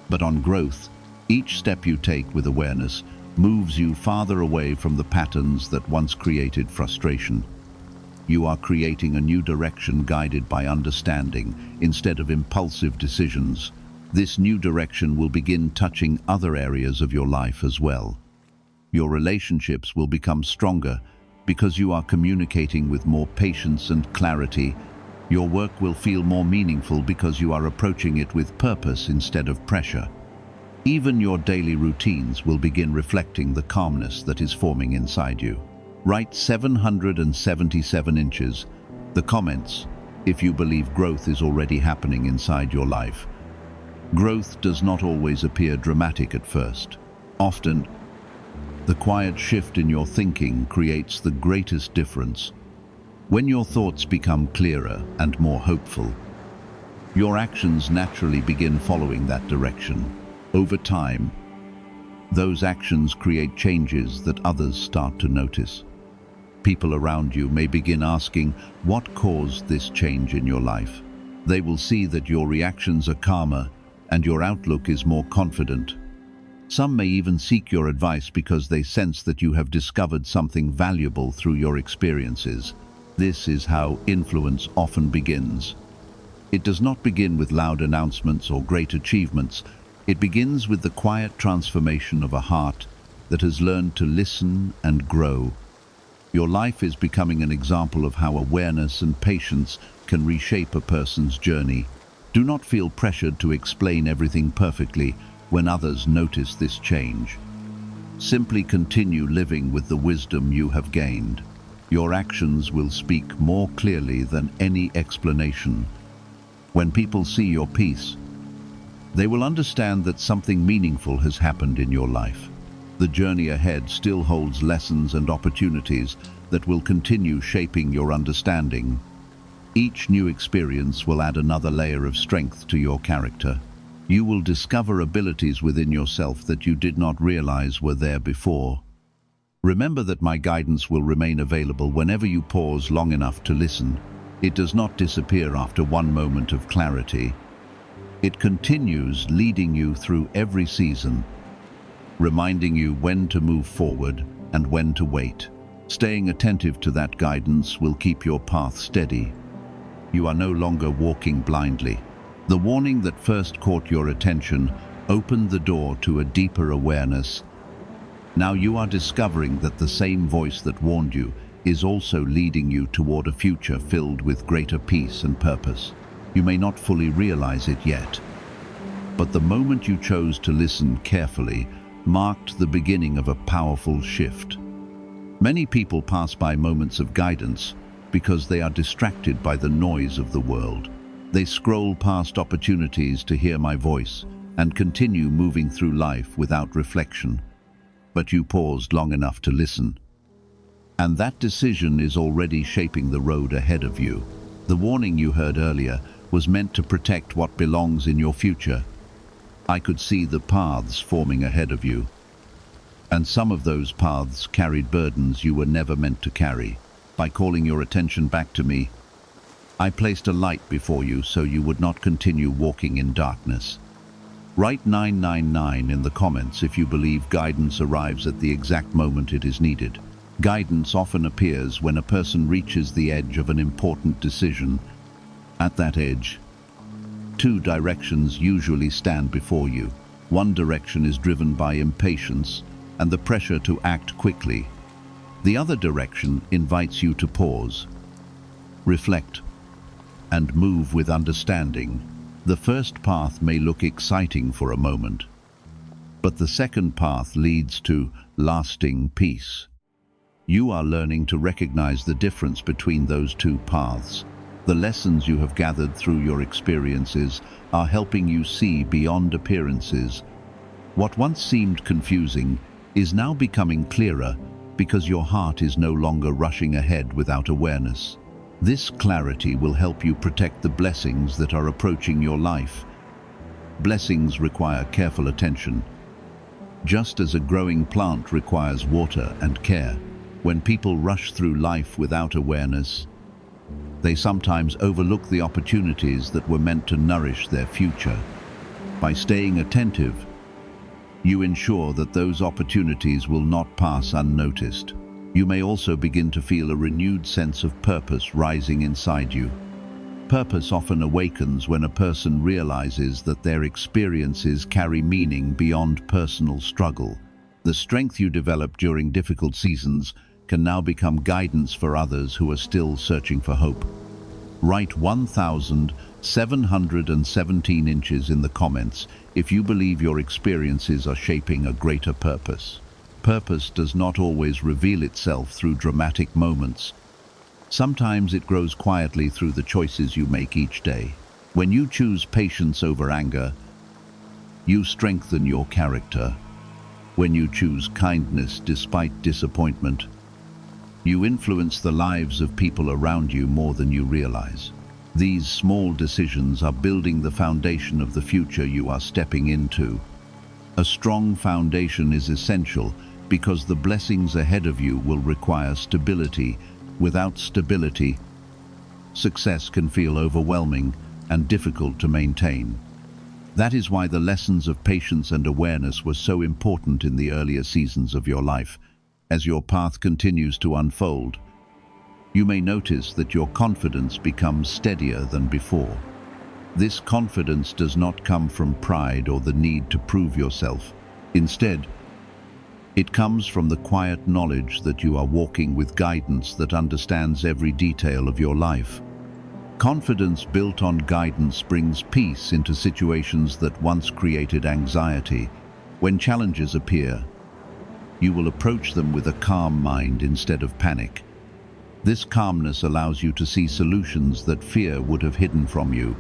but on growth. Each step you take with awareness moves you farther away from the patterns that once created frustration. You are creating a new direction guided by understanding instead of impulsive decisions. This new direction will begin touching other areas of your life as well. Your relationships will become stronger because you are communicating with more patience and clarity. Your work will feel more meaningful because you are approaching it with purpose instead of pressure. Even your daily routines will begin reflecting the calmness that is forming inside you. Write 777 inches, the comments, if you believe growth is already happening inside your life. Growth does not always appear dramatic at first. Often, the quiet shift in your thinking creates the greatest difference. When your thoughts become clearer and more hopeful, your actions naturally begin following that direction. Over time, those actions create changes that others start to notice. People around you may begin asking, what caused this change in your life? They will see that your reactions are calmer and your outlook is more confident. Some may even seek your advice because they sense that you have discovered something valuable through your experiences. This is how influence often begins. It does not begin with loud announcements or great achievements. It begins with the quiet transformation of a heart that has learned to listen and grow. Your life is becoming an example of how awareness and patience can reshape a person's journey. Do not feel pressured to explain everything perfectly when others notice this change. Simply continue living with the wisdom you have gained. Your actions will speak more clearly than any explanation. When people see your peace, they will understand that something meaningful has happened in your life. The journey ahead still holds lessons and opportunities that will continue shaping your understanding. Each new experience will add another layer of strength to your character. You will discover abilities within yourself that you did not realize were there before. Remember that my guidance will remain available whenever you pause long enough to listen. It does not disappear after one moment of clarity. It continues, leading you through every season, reminding you when to move forward and when to wait. Staying attentive to that guidance will keep your path steady. You are no longer walking blindly. The warning that first caught your attention opened the door to a deeper awareness. Now you are discovering that the same voice that warned you is also leading you toward a future filled with greater peace and purpose. You may not fully realize it yet, but the moment you chose to listen carefully marked the beginning of a powerful shift. Many people pass by moments of guidance because they are distracted by the noise of the world. They scroll past opportunities to hear my voice and continue moving through life without reflection. But you paused long enough to listen. And that decision is already shaping the road ahead of you. The warning you heard earlier was meant to protect what belongs in your future. I could see the paths forming ahead of you. And some of those paths carried burdens you were never meant to carry. By calling your attention back to me, I placed a light before you so you would not continue walking in darkness. Write 999 in the comments if you believe guidance arrives at the exact moment it is needed. Guidance often appears when a person reaches the edge of an important decision. At that edge, two directions usually stand before you. One direction is driven by impatience and the pressure to act quickly. The other direction invites you to pause, reflect, and move with understanding. The first path may look exciting for a moment, but the second path leads to lasting peace. You are learning to recognize the difference between those two paths. The lessons you have gathered through your experiences are helping you see beyond appearances. What once seemed confusing is now becoming clearer because your heart is no longer rushing ahead without awareness. This clarity will help you protect the blessings that are approaching your life. Blessings require careful attention. Just as a growing plant requires water and care, when people rush through life without awareness, they sometimes overlook the opportunities that were meant to nourish their future. By staying attentive, you ensure that those opportunities will not pass unnoticed. You may also begin to feel a renewed sense of purpose rising inside you. Purpose often awakens when a person realizes that their experiences carry meaning beyond personal struggle. The strength you develop during difficult seasons can now become guidance for others who are still searching for hope. Write 1,717 inches in the comments if you believe your experiences are shaping a greater purpose. Purpose does not always reveal itself through dramatic moments. Sometimes it grows quietly through the choices you make each day. When you choose patience over anger, you strengthen your character. When you choose kindness despite disappointment, you influence the lives of people around you more than you realize. These small decisions are building the foundation of the future you are stepping into. A strong foundation is essential because the blessings ahead of you will require stability. Without stability, success can feel overwhelming and difficult to maintain. That is why the lessons of patience and awareness were so important in the earlier seasons of your life. As your path continues to unfold, you may notice that your confidence becomes steadier than before. This confidence does not come from pride or the need to prove yourself. Instead, it comes from the quiet knowledge that you are walking with guidance that understands every detail of your life. Confidence built on guidance brings peace into situations that once created anxiety. When challenges appear, you will approach them with a calm mind instead of panic. This calmness allows you to see solutions that fear would have hidden from you.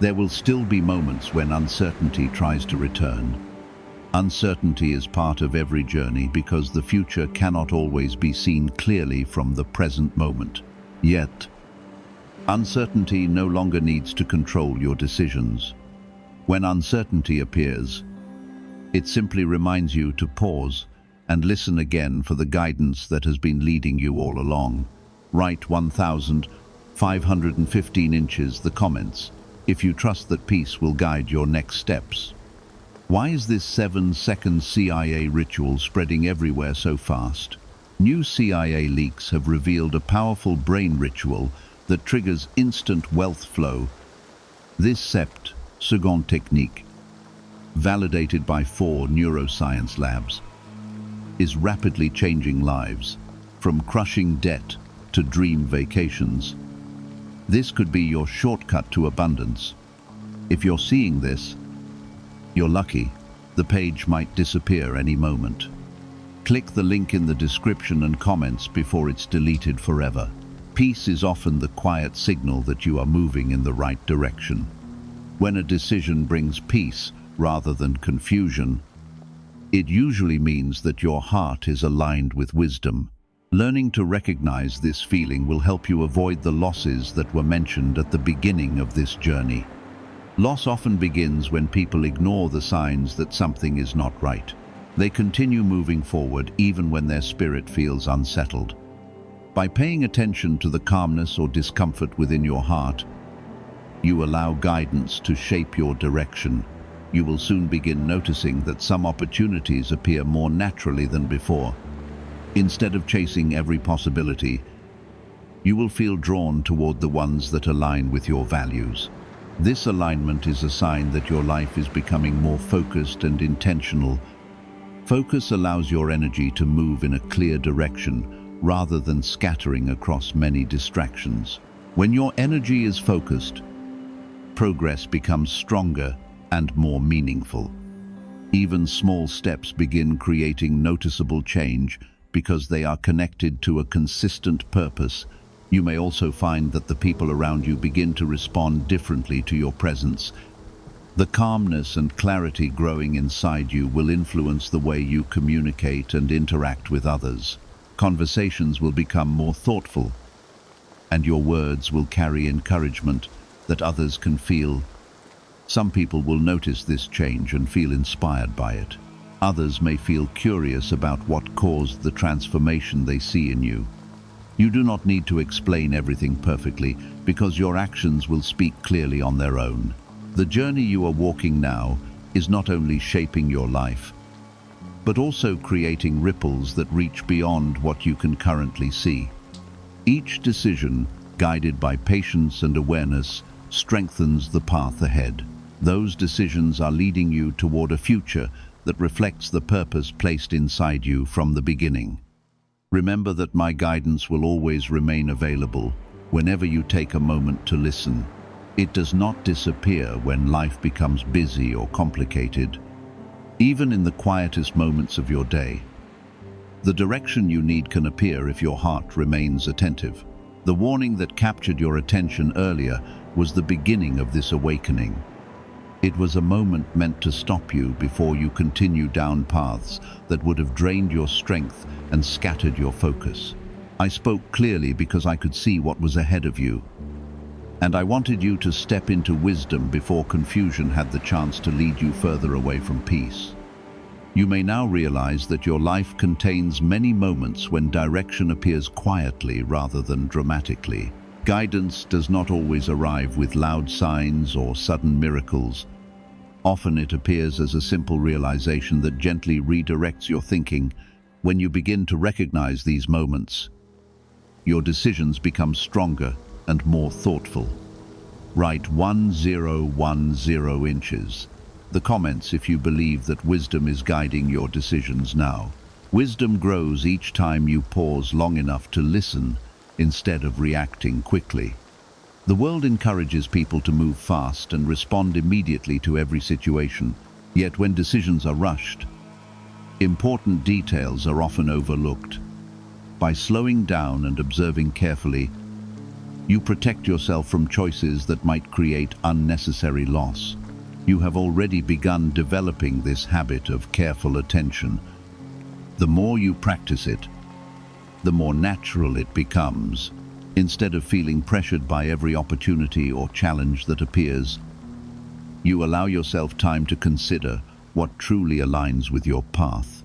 There will still be moments when uncertainty tries to return. Uncertainty is part of every journey because the future cannot always be seen clearly from the present moment. Yet, uncertainty no longer needs to control your decisions. When uncertainty appears, it simply reminds you to pause and listen again for the guidance that has been leading you all along. Write 1,515 inches the comments if you trust that peace will guide your next steps. Why is this 7-second CIA ritual spreading everywhere so fast? New CIA leaks have revealed a powerful brain ritual that triggers instant wealth flow. This 7-second technique, validated by 4 neuroscience labs, is rapidly changing lives, from crushing debt to dream vacations. This could be your shortcut to abundance. If you're seeing this, you're lucky. The page might disappear any moment. Click the link in the description and comments before it's deleted forever. Peace is often the quiet signal that you are moving in the right direction. When a decision brings peace rather than confusion, it usually means that your heart is aligned with wisdom. Learning to recognize this feeling will help you avoid the losses that were mentioned at the beginning of this journey. Loss often begins when people ignore the signs that something is not right. They continue moving forward even when their spirit feels unsettled. By paying attention to the calmness or discomfort within your heart, you allow guidance to shape your direction. You will soon begin noticing that some opportunities appear more naturally than before. Instead of chasing every possibility, you will feel drawn toward the ones that align with your values. This alignment is a sign that your life is becoming more focused and intentional. Focus allows your energy to move in a clear direction rather than scattering across many distractions. When your energy is focused, progress becomes stronger and more meaningful. Even small steps begin creating noticeable change because they are connected to a consistent purpose. You may also find that the people around you begin to respond differently to your presence. The calmness and clarity growing inside you will influence the way you communicate and interact with others. Conversations will become more thoughtful, and your words will carry encouragement that others can feel. Some people will notice this change and feel inspired by it. Others may feel curious about what caused the transformation they see in you. You do not need to explain everything perfectly because your actions will speak clearly on their own. The journey you are walking now is not only shaping your life, but also creating ripples that reach beyond what you can currently see. Each decision, guided by patience and awareness, strengthens the path ahead. Those decisions are leading you toward a future that reflects the purpose placed inside you from the beginning. Remember that my guidance will always remain available whenever you take a moment to listen. It does not disappear when life becomes busy or complicated. Even in the quietest moments of your day, the direction you need can appear if your heart remains attentive. The warning that captured your attention earlier was the beginning of this awakening. It was a moment meant to stop you before you continue down paths that would have drained your strength and scattered your focus. I spoke clearly because I could see what was ahead of you, and I wanted you to step into wisdom before confusion had the chance to lead you further away from peace. You may now realize that your life contains many moments when direction appears quietly rather than dramatically. Guidance does not always arrive with loud signs or sudden miracles. Often it appears as a simple realization that gently redirects your thinking. When you begin to recognize these moments, your decisions become stronger and more thoughtful. Write 1010 inches. The comments if you believe that wisdom is guiding your decisions now. Wisdom grows each time you pause long enough to listen instead of reacting quickly. The world encourages people to move fast and respond immediately to every situation. Yet when decisions are rushed, important details are often overlooked. By slowing down and observing carefully, You protect yourself from choices that might create unnecessary loss. You have already begun developing this habit of careful attention. The more you practice it, the more natural it becomes. Instead of feeling pressured by every opportunity or challenge that appears, you allow yourself time to consider what truly aligns with your path.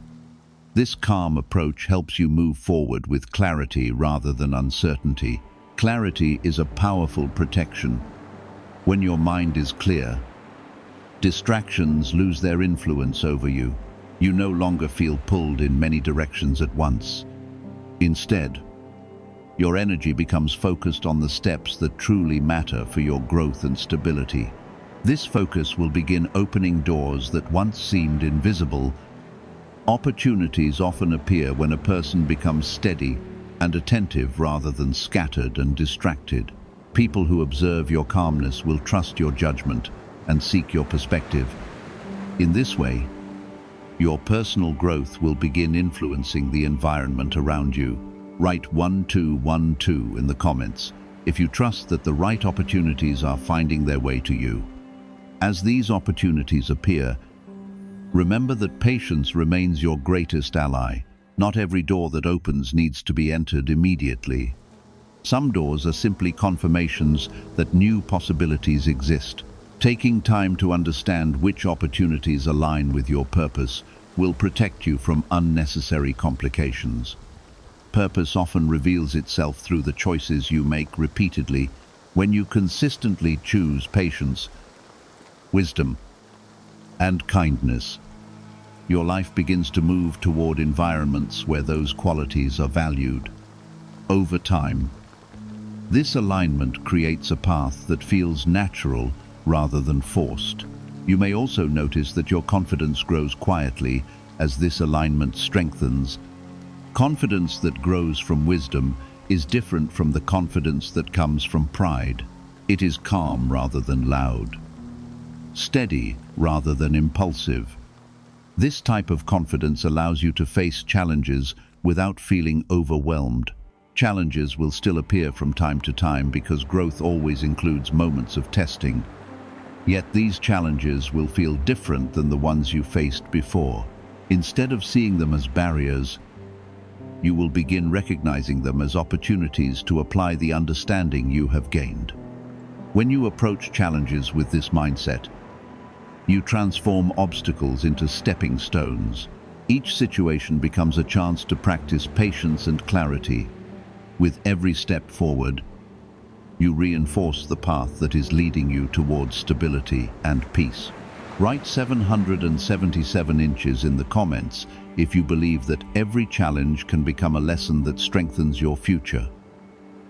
This calm approach helps you move forward with clarity rather than uncertainty. Clarity is a powerful protection. When your mind is clear, distractions lose their influence over you. You no longer feel pulled in many directions at once. Instead, your energy becomes focused on the steps that truly matter for your growth and stability. This focus will begin opening doors that once seemed invisible. Opportunities often appear when a person becomes steady and attentive rather than scattered and distracted. People who observe your calmness will trust your judgment and seek your perspective. In this way, your personal growth will begin influencing the environment around you. Write 1212 in the comments if you trust that the right opportunities are finding their way to you. As these opportunities appear, remember that patience remains your greatest ally. Not every door that opens needs to be entered immediately. Some doors are simply confirmations that new possibilities exist. Taking time to understand which opportunities align with your purpose will protect you from unnecessary complications. Purpose often reveals itself through the choices you make repeatedly. When you consistently choose patience, wisdom, and kindness, your life begins to move toward environments where those qualities are valued. Over time, this alignment creates a path that feels natural rather than forced. You may also notice that your confidence grows quietly as this alignment strengthens. Confidence that grows from wisdom is different from the confidence that comes from pride. It is calm rather than loud, steady rather than impulsive. This type of confidence allows you to face challenges without feeling overwhelmed. Challenges will still appear from time to time because growth always includes moments of testing. Yet these challenges will feel different than the ones you faced before. Instead of seeing them as barriers, you will begin recognizing them as opportunities to apply the understanding you have gained. When you approach challenges with this mindset, you transform obstacles into stepping stones. Each situation becomes a chance to practice patience and clarity. With every step forward, you reinforce the path that is leading you towards stability and peace. Write 777 inches in the comments if you believe that every challenge can become a lesson that strengthens your future.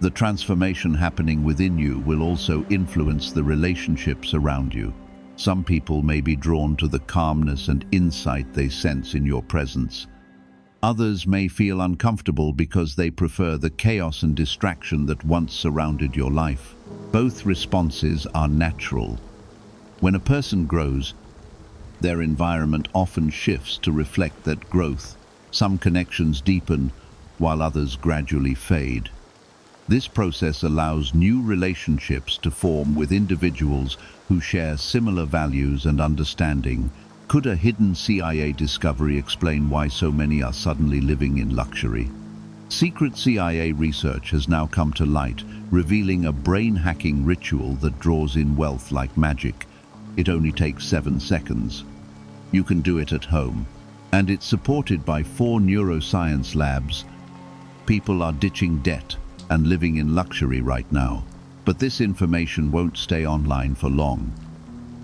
The transformation happening within you will also influence the relationships around you. Some people may be drawn to the calmness and insight they sense in your presence. Others may feel uncomfortable because they prefer the chaos and distraction that once surrounded your life. Both responses are natural. When a person grows, their environment often shifts to reflect that growth. Some connections deepen, while others gradually fade. This process allows new relationships to form with individuals who share similar values and understanding. Could a hidden CIA discovery explain why so many are suddenly living in luxury? Secret CIA research has now come to light, revealing a brain-hacking ritual that draws in wealth like magic. It only takes 7 seconds. You can do it at home. And it's supported by 4 neuroscience labs. People are ditching debt and living in luxury right now. But this information won't stay online for long.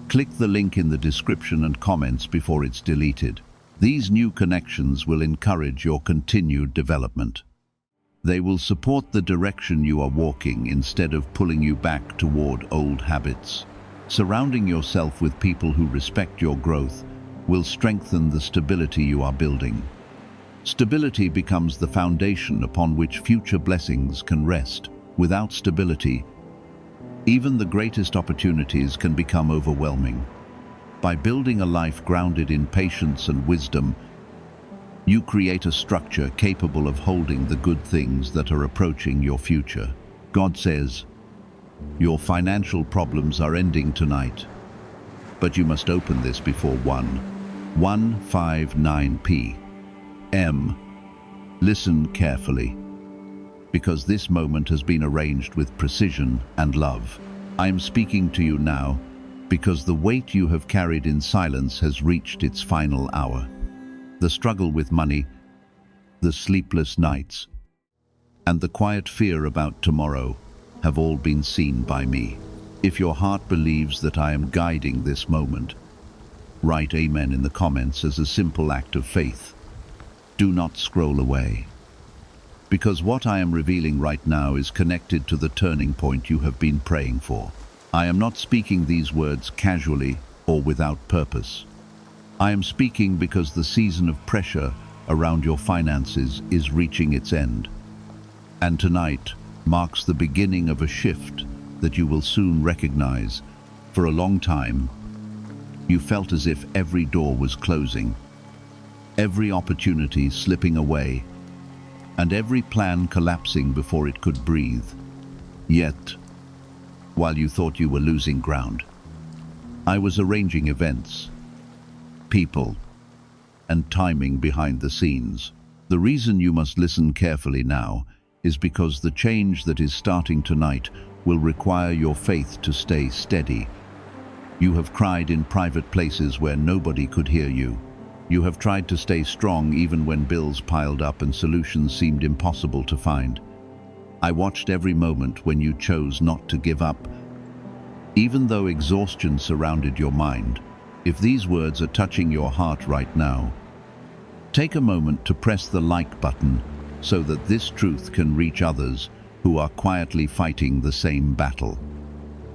Click the link in the description and comments before it's deleted. These new connections will encourage your continued development. They will support the direction you are walking instead of pulling you back toward old habits. Surrounding yourself with people who respect your growth will strengthen the stability you are building. Stability becomes the foundation upon which future blessings can rest. Without stability, even the greatest opportunities can become overwhelming. By building a life grounded in patience and wisdom, you create a structure capable of holding the good things that are approaching your future. God says, Your financial problems are ending tonight, but you must open this before 1:59 p.m. Listen carefully, because this moment has been arranged with precision and love. I am speaking to you now because the weight you have carried in silence has reached its final hour. The struggle with money, the sleepless nights, and the quiet fear about tomorrow have all been seen by me. If your heart believes that I am guiding this moment, write Amen in the comments as a simple act of faith. Do not scroll away, because what I am revealing right now is connected to the turning point you have been praying for. I am not speaking these words casually or without purpose. I am speaking because the season of pressure around your finances is reaching its end. And tonight marks the beginning of a shift that you will soon recognize. For a long time, you felt as if every door was closing, every opportunity slipping away, and every plan collapsing before it could breathe. Yet, while you thought you were losing ground, I was arranging events, people, and timing behind the scenes. The reason you must listen carefully now is because the change that is starting tonight will require your faith to stay steady. You have cried in private places where nobody could hear you. You have tried to stay strong even when bills piled up and solutions seemed impossible to find. I watched every moment when you chose not to give up, even though exhaustion surrounded your mind. If these words are touching your heart right now, take a moment to press the like button so that this truth can reach others who are quietly fighting the same battle.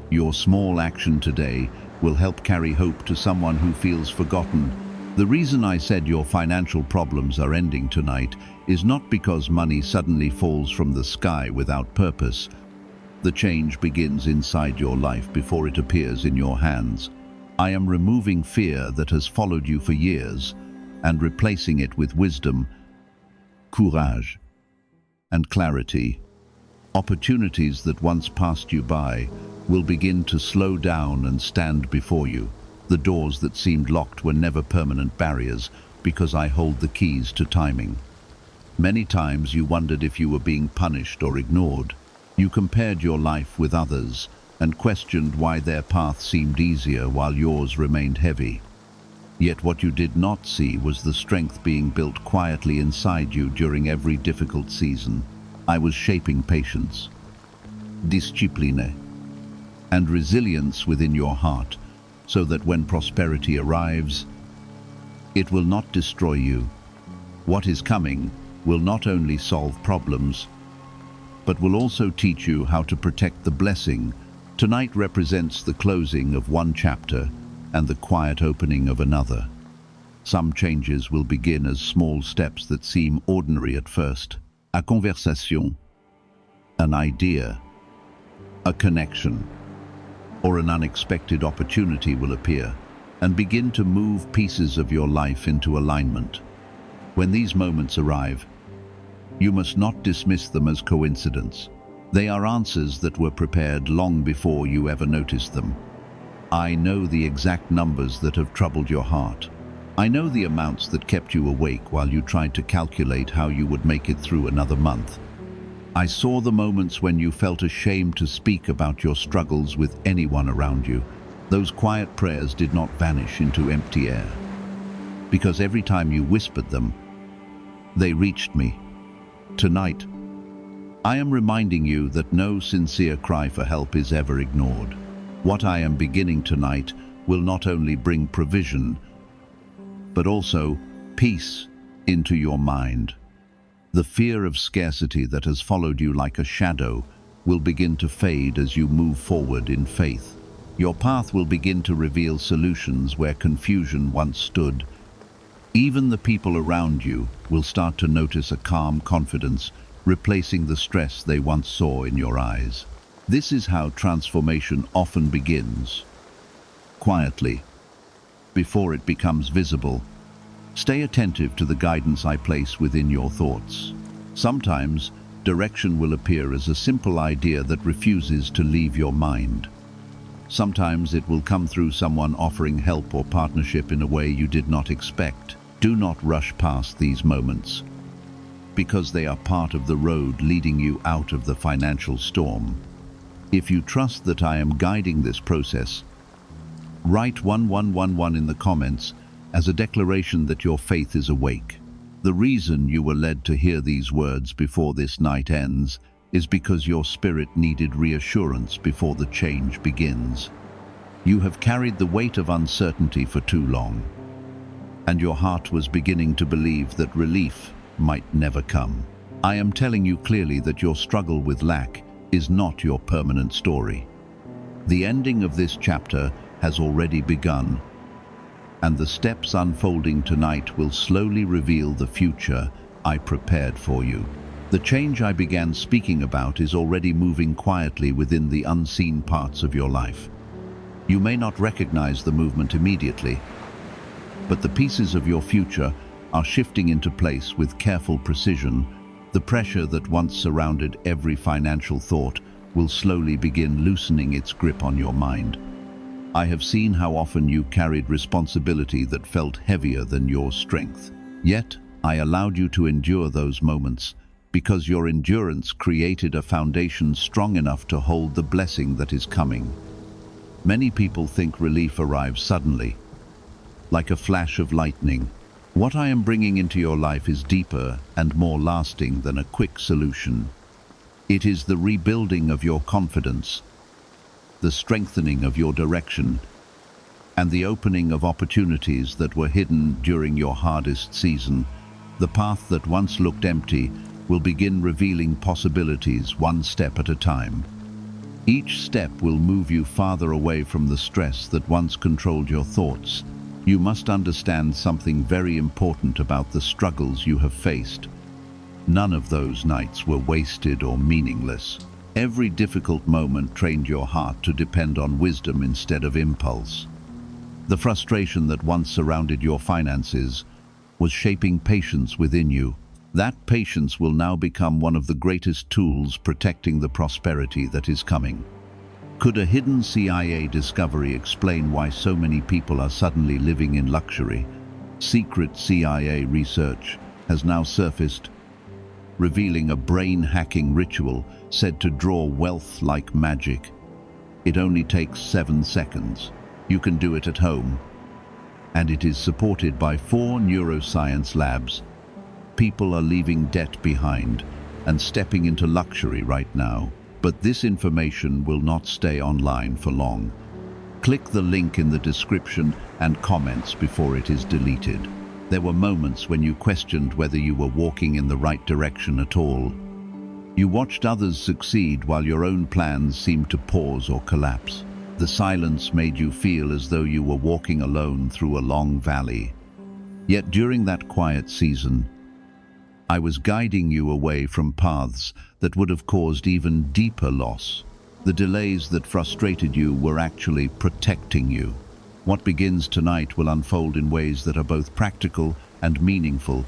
Your small action today will help carry hope to someone who feels forgotten. The reason I said your financial problems are ending tonight is not because money suddenly falls from the sky without purpose. The change begins inside your life before it appears in your hands. I am removing fear that has followed you for years and replacing it with wisdom, courage, and clarity. Opportunities that once passed you by will begin to slow down and stand before you. The doors that seemed locked were never permanent barriers because I hold the keys to timing. Many times you wondered if you were being punished or ignored. You compared your life with others and questioned why their path seemed easier while yours remained heavy. Yet what you did not see was the strength being built quietly inside you during every difficult season. I was shaping patience, discipline, and resilience within your heart, so that when prosperity arrives, it will not destroy you. What is coming will not only solve problems, but will also teach you how to protect the blessing. Tonight represents the closing of one chapter and the quiet opening of another. Some changes will begin as small steps that seem ordinary at first. A conversation, an idea, a connection, or an unexpected opportunity will appear and begin to move pieces of your life into alignment. When these moments arrive, you must not dismiss them as coincidence. They are answers that were prepared long before you ever noticed them. I know the exact numbers that have troubled your heart. I know the amounts that kept you awake while you tried to calculate how you would make it through another month. I saw the moments when you felt ashamed to speak about your struggles with anyone around you. Those quiet prayers did not vanish into empty air, because every time you whispered them, they reached me. Tonight, I am reminding you that no sincere cry for help is ever ignored. What I am beginning tonight will not only bring provision, but also peace into your mind. The fear of scarcity that has followed you like a shadow will begin to fade as you move forward in faith. Your path will begin to reveal solutions where confusion once stood. Even the people around you will start to notice a calm confidence, replacing the stress they once saw in your eyes. This is how transformation often begins, quietly, before it becomes visible. Stay attentive to the guidance I place within your thoughts. Sometimes, direction will appear as a simple idea that refuses to leave your mind. Sometimes it will come through someone offering help or partnership in a way you did not expect. Do not rush past these moments, because they are part of the road leading you out of the financial storm. If you trust that I am guiding this process, write 1111 in the comments as a declaration that your faith is awake. The reason you were led to hear these words before this night ends is because your spirit needed reassurance before the change begins. You have carried the weight of uncertainty for too long, and your heart was beginning to believe that relief might never come. I am telling you clearly that your struggle with lack is not your permanent story. The ending of this chapter has already begun, and the steps unfolding tonight will slowly reveal the future I prepared for you. The change I began speaking about is already moving quietly within the unseen parts of your life. You may not recognize the movement immediately, but the pieces of your future are shifting into place with careful precision. The pressure that once surrounded every financial thought will slowly begin loosening its grip on your mind. I have seen how often you carried responsibility that felt heavier than your strength. Yet, I allowed you to endure those moments because your endurance created a foundation strong enough to hold the blessing that is coming. Many people think relief arrives suddenly, like a flash of lightning. What I am bringing into your life is deeper and more lasting than a quick solution. It is the rebuilding of your confidence, the strengthening of your direction, and the opening of opportunities that were hidden during your hardest season. The path that once looked empty will begin revealing possibilities one step at a time. Each step will move you farther away from the stress that once controlled your thoughts. You must understand something very important about the struggles you have faced. None of those nights were wasted or meaningless. Every difficult moment trained your heart to depend on wisdom instead of impulse. The frustration that once surrounded your finances was shaping patience within you. That patience will now become one of the greatest tools protecting the prosperity that is coming. Could a hidden CIA discovery explain why so many people are suddenly living in luxury? Secret CIA research has now surfaced, revealing a brain-hacking ritual said to draw wealth like magic. It only takes 7 seconds. You can do it at home, and it is supported by 4 neuroscience labs. People are leaving debt behind and stepping into luxury right now. But this information will not stay online for long. Click the link in the description and comments before it is deleted. There were moments when you questioned whether you were walking in the right direction at all. You watched others succeed while your own plans seemed to pause or collapse. The silence made you feel as though you were walking alone through a long valley. Yet during that quiet season, I was guiding you away from paths that would have caused even deeper loss. The delays that frustrated you were actually protecting you. What begins tonight will unfold in ways that are both practical and meaningful.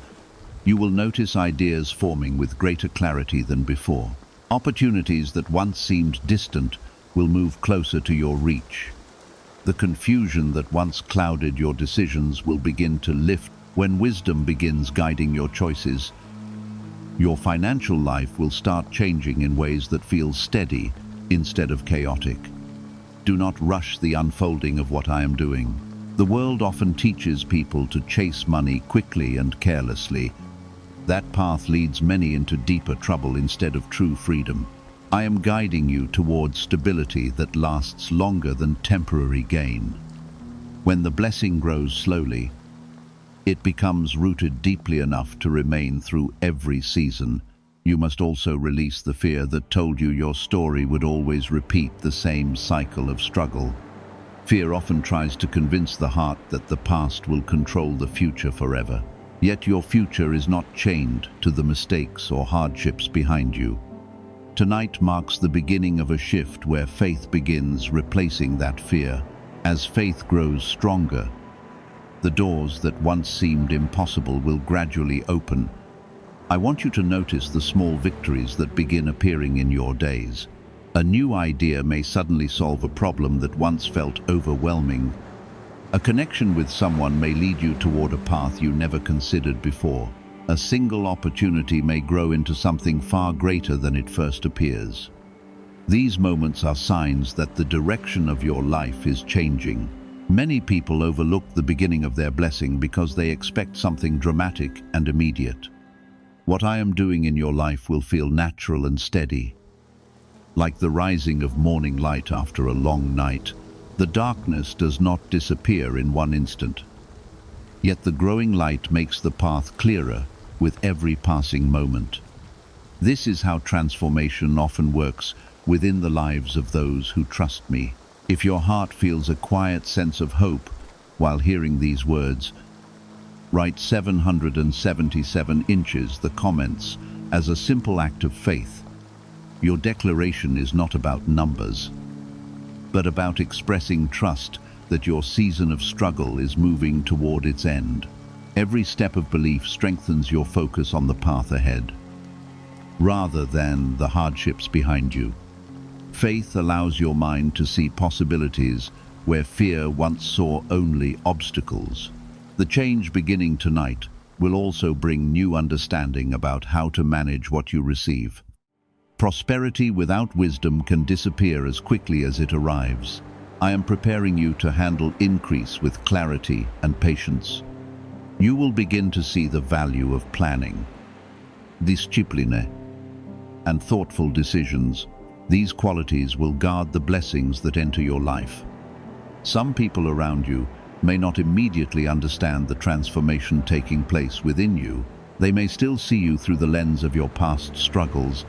You will notice ideas forming with greater clarity than before. Opportunities that once seemed distant will move closer to your reach. The confusion that once clouded your decisions will begin to lift when wisdom begins guiding your choices. Your financial life will start changing in ways that feel steady instead of chaotic. Do not rush the unfolding of what I am doing. The world often teaches people to chase money quickly and carelessly. That path leads many into deeper trouble instead of true freedom. I am guiding you towards stability that lasts longer than temporary gain. When the blessing grows slowly, it becomes rooted deeply enough to remain through every season. You must also release the fear that told you your story would always repeat the same cycle of struggle. Fear often tries to convince the heart that the past will control the future forever. Yet your future is not chained to the mistakes or hardships behind you. Tonight marks the beginning of a shift where faith begins replacing that fear. As faith grows stronger, the doors that once seemed impossible will gradually open, I want you to notice the small victories that begin appearing in your days. A new idea may suddenly solve a problem that once felt overwhelming. A connection with someone may lead you toward a path you never considered before. A single opportunity may grow into something far greater than it first appears. These moments are signs that the direction of your life is changing. Many people overlook the beginning of their blessing because they expect something dramatic and immediate. What I am doing in your life will feel natural and steady. Like the rising of morning light after a long night, the darkness does not disappear in one instant. Yet the growing light makes the path clearer with every passing moment. This is how transformation often works within the lives of those who trust me. If your heart feels a quiet sense of hope while hearing these words, write 777 inches the comments as a simple act of faith. Your declaration is not about numbers, but about expressing trust that your season of struggle is moving toward its end. Every step of belief strengthens your focus on the path ahead, rather than the hardships behind you. Faith allows your mind to see possibilities where fear once saw only obstacles. The change beginning tonight will also bring new understanding about how to manage what you receive. Prosperity without wisdom can disappear as quickly as it arrives. I am preparing you to handle increase with clarity and patience. You will begin to see the value of planning, discipline, and thoughtful decisions. These qualities will guard the blessings that enter your life. Some people around you may not immediately understand the transformation taking place within you. They may still see you through the lens of your past struggles.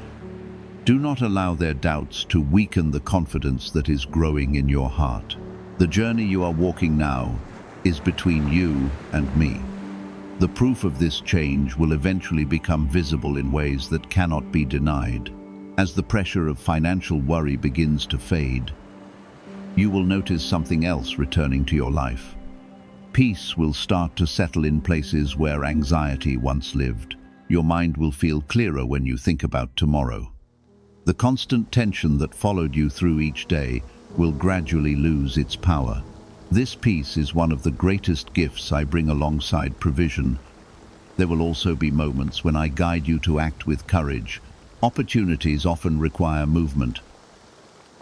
Do not allow their doubts to weaken the confidence that is growing in your heart. The journey you are walking now is between you and me. The proof of this change will eventually become visible in ways that cannot be denied. As the pressure of financial worry begins to fade, you will notice something else returning to your life. Peace will start to settle in places where anxiety once lived. Your mind will feel clearer when you think about tomorrow. The constant tension that followed you through each day will gradually lose its power. This peace is one of the greatest gifts I bring alongside provision. There will also be moments when I guide you to act with courage. Opportunities often require movement,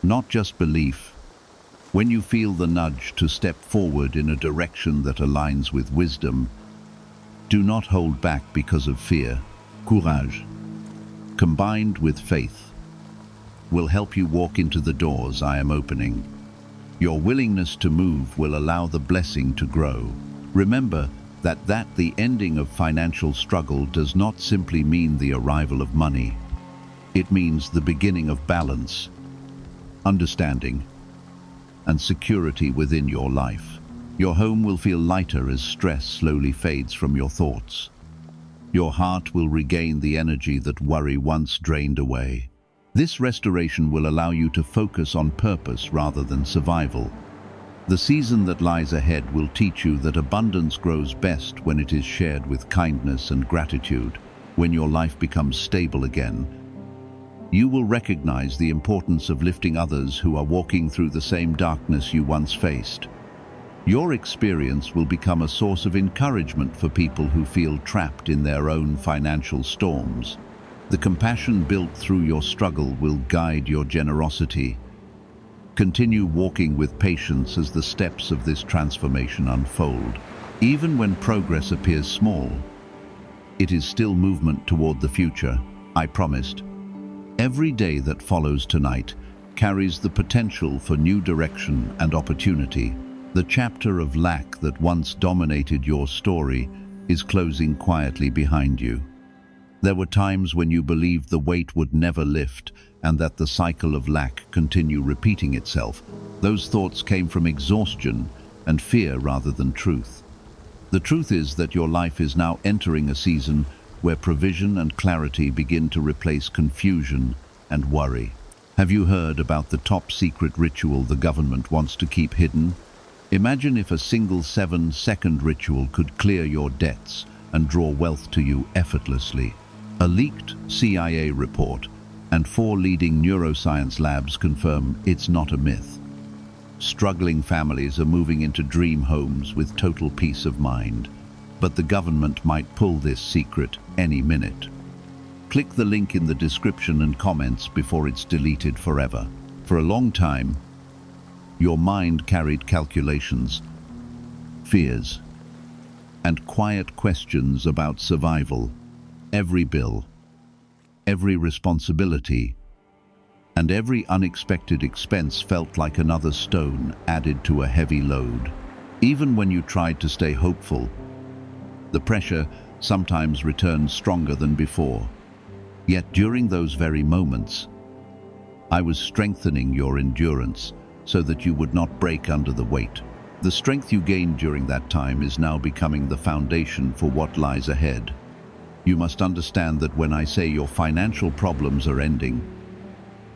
not just belief. When you feel the nudge to step forward in a direction that aligns with wisdom, do not hold back because of fear. Courage, combined with faith, will help you walk into the doors I am opening. Your willingness to move will allow the blessing to grow. Remember that the ending of financial struggle does not simply mean the arrival of money. It means the beginning of balance, understanding, and security within your life. Your home will feel lighter as stress slowly fades from your thoughts. Your heart will regain the energy that worry once drained away. This restoration will allow you to focus on purpose rather than survival. The season that lies ahead will teach you that abundance grows best when it is shared with kindness and gratitude. When your life becomes stable again, you will recognize the importance of lifting others who are walking through the same darkness you once faced. Your experience will become a source of encouragement for people who feel trapped in their own financial storms. The compassion built through your struggle will guide your generosity. Continue walking with patience as the steps of this transformation unfold. Even when progress appears small, it is still movement toward the future, I promised. Every day that follows tonight carries the potential for new direction and opportunity. The chapter of lack that once dominated your story is closing quietly behind you. There were times when you believed the weight would never lift and that the cycle of lack continue repeating itself. Those thoughts came from exhaustion and fear rather than truth. The truth is that your life is now entering a season where provision and clarity begin to replace confusion and worry. Have you heard about the top secret ritual the government wants to keep hidden? Imagine if a single 7-second ritual could clear your debts and draw wealth to you effortlessly. A leaked CIA report and 4 leading neuroscience labs confirm it's not a myth. Struggling families are moving into dream homes with total peace of mind, but the government might pull this secret any minute. Click the link in the description and comments before it's deleted forever. For a long time, your mind carried calculations, fears, and quiet questions about survival. Every bill, every responsibility, and every unexpected expense felt like another stone added to a heavy load. Even when you tried to stay hopeful, the pressure sometimes returned stronger than before. Yet during those very moments, I was strengthening your endurance so that you would not break under the weight. The strength you gained during that time is now becoming the foundation for what lies ahead. You must understand that when I say your financial problems are ending,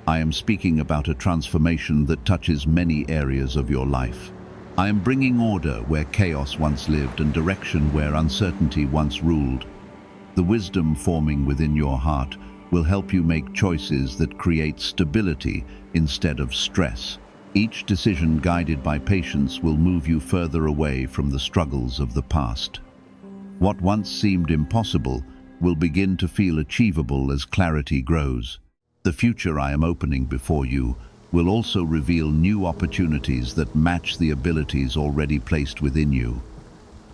I am speaking about a transformation that touches many areas of your life. I am bringing order where chaos once lived and direction where uncertainty once ruled. The wisdom forming within your heart will help you make choices that create stability instead of stress. Each decision guided by patience will move you further away from the struggles of the past. What once seemed impossible will begin to feel achievable as clarity grows. The future I am opening before you will also reveal new opportunities that match the abilities already placed within you.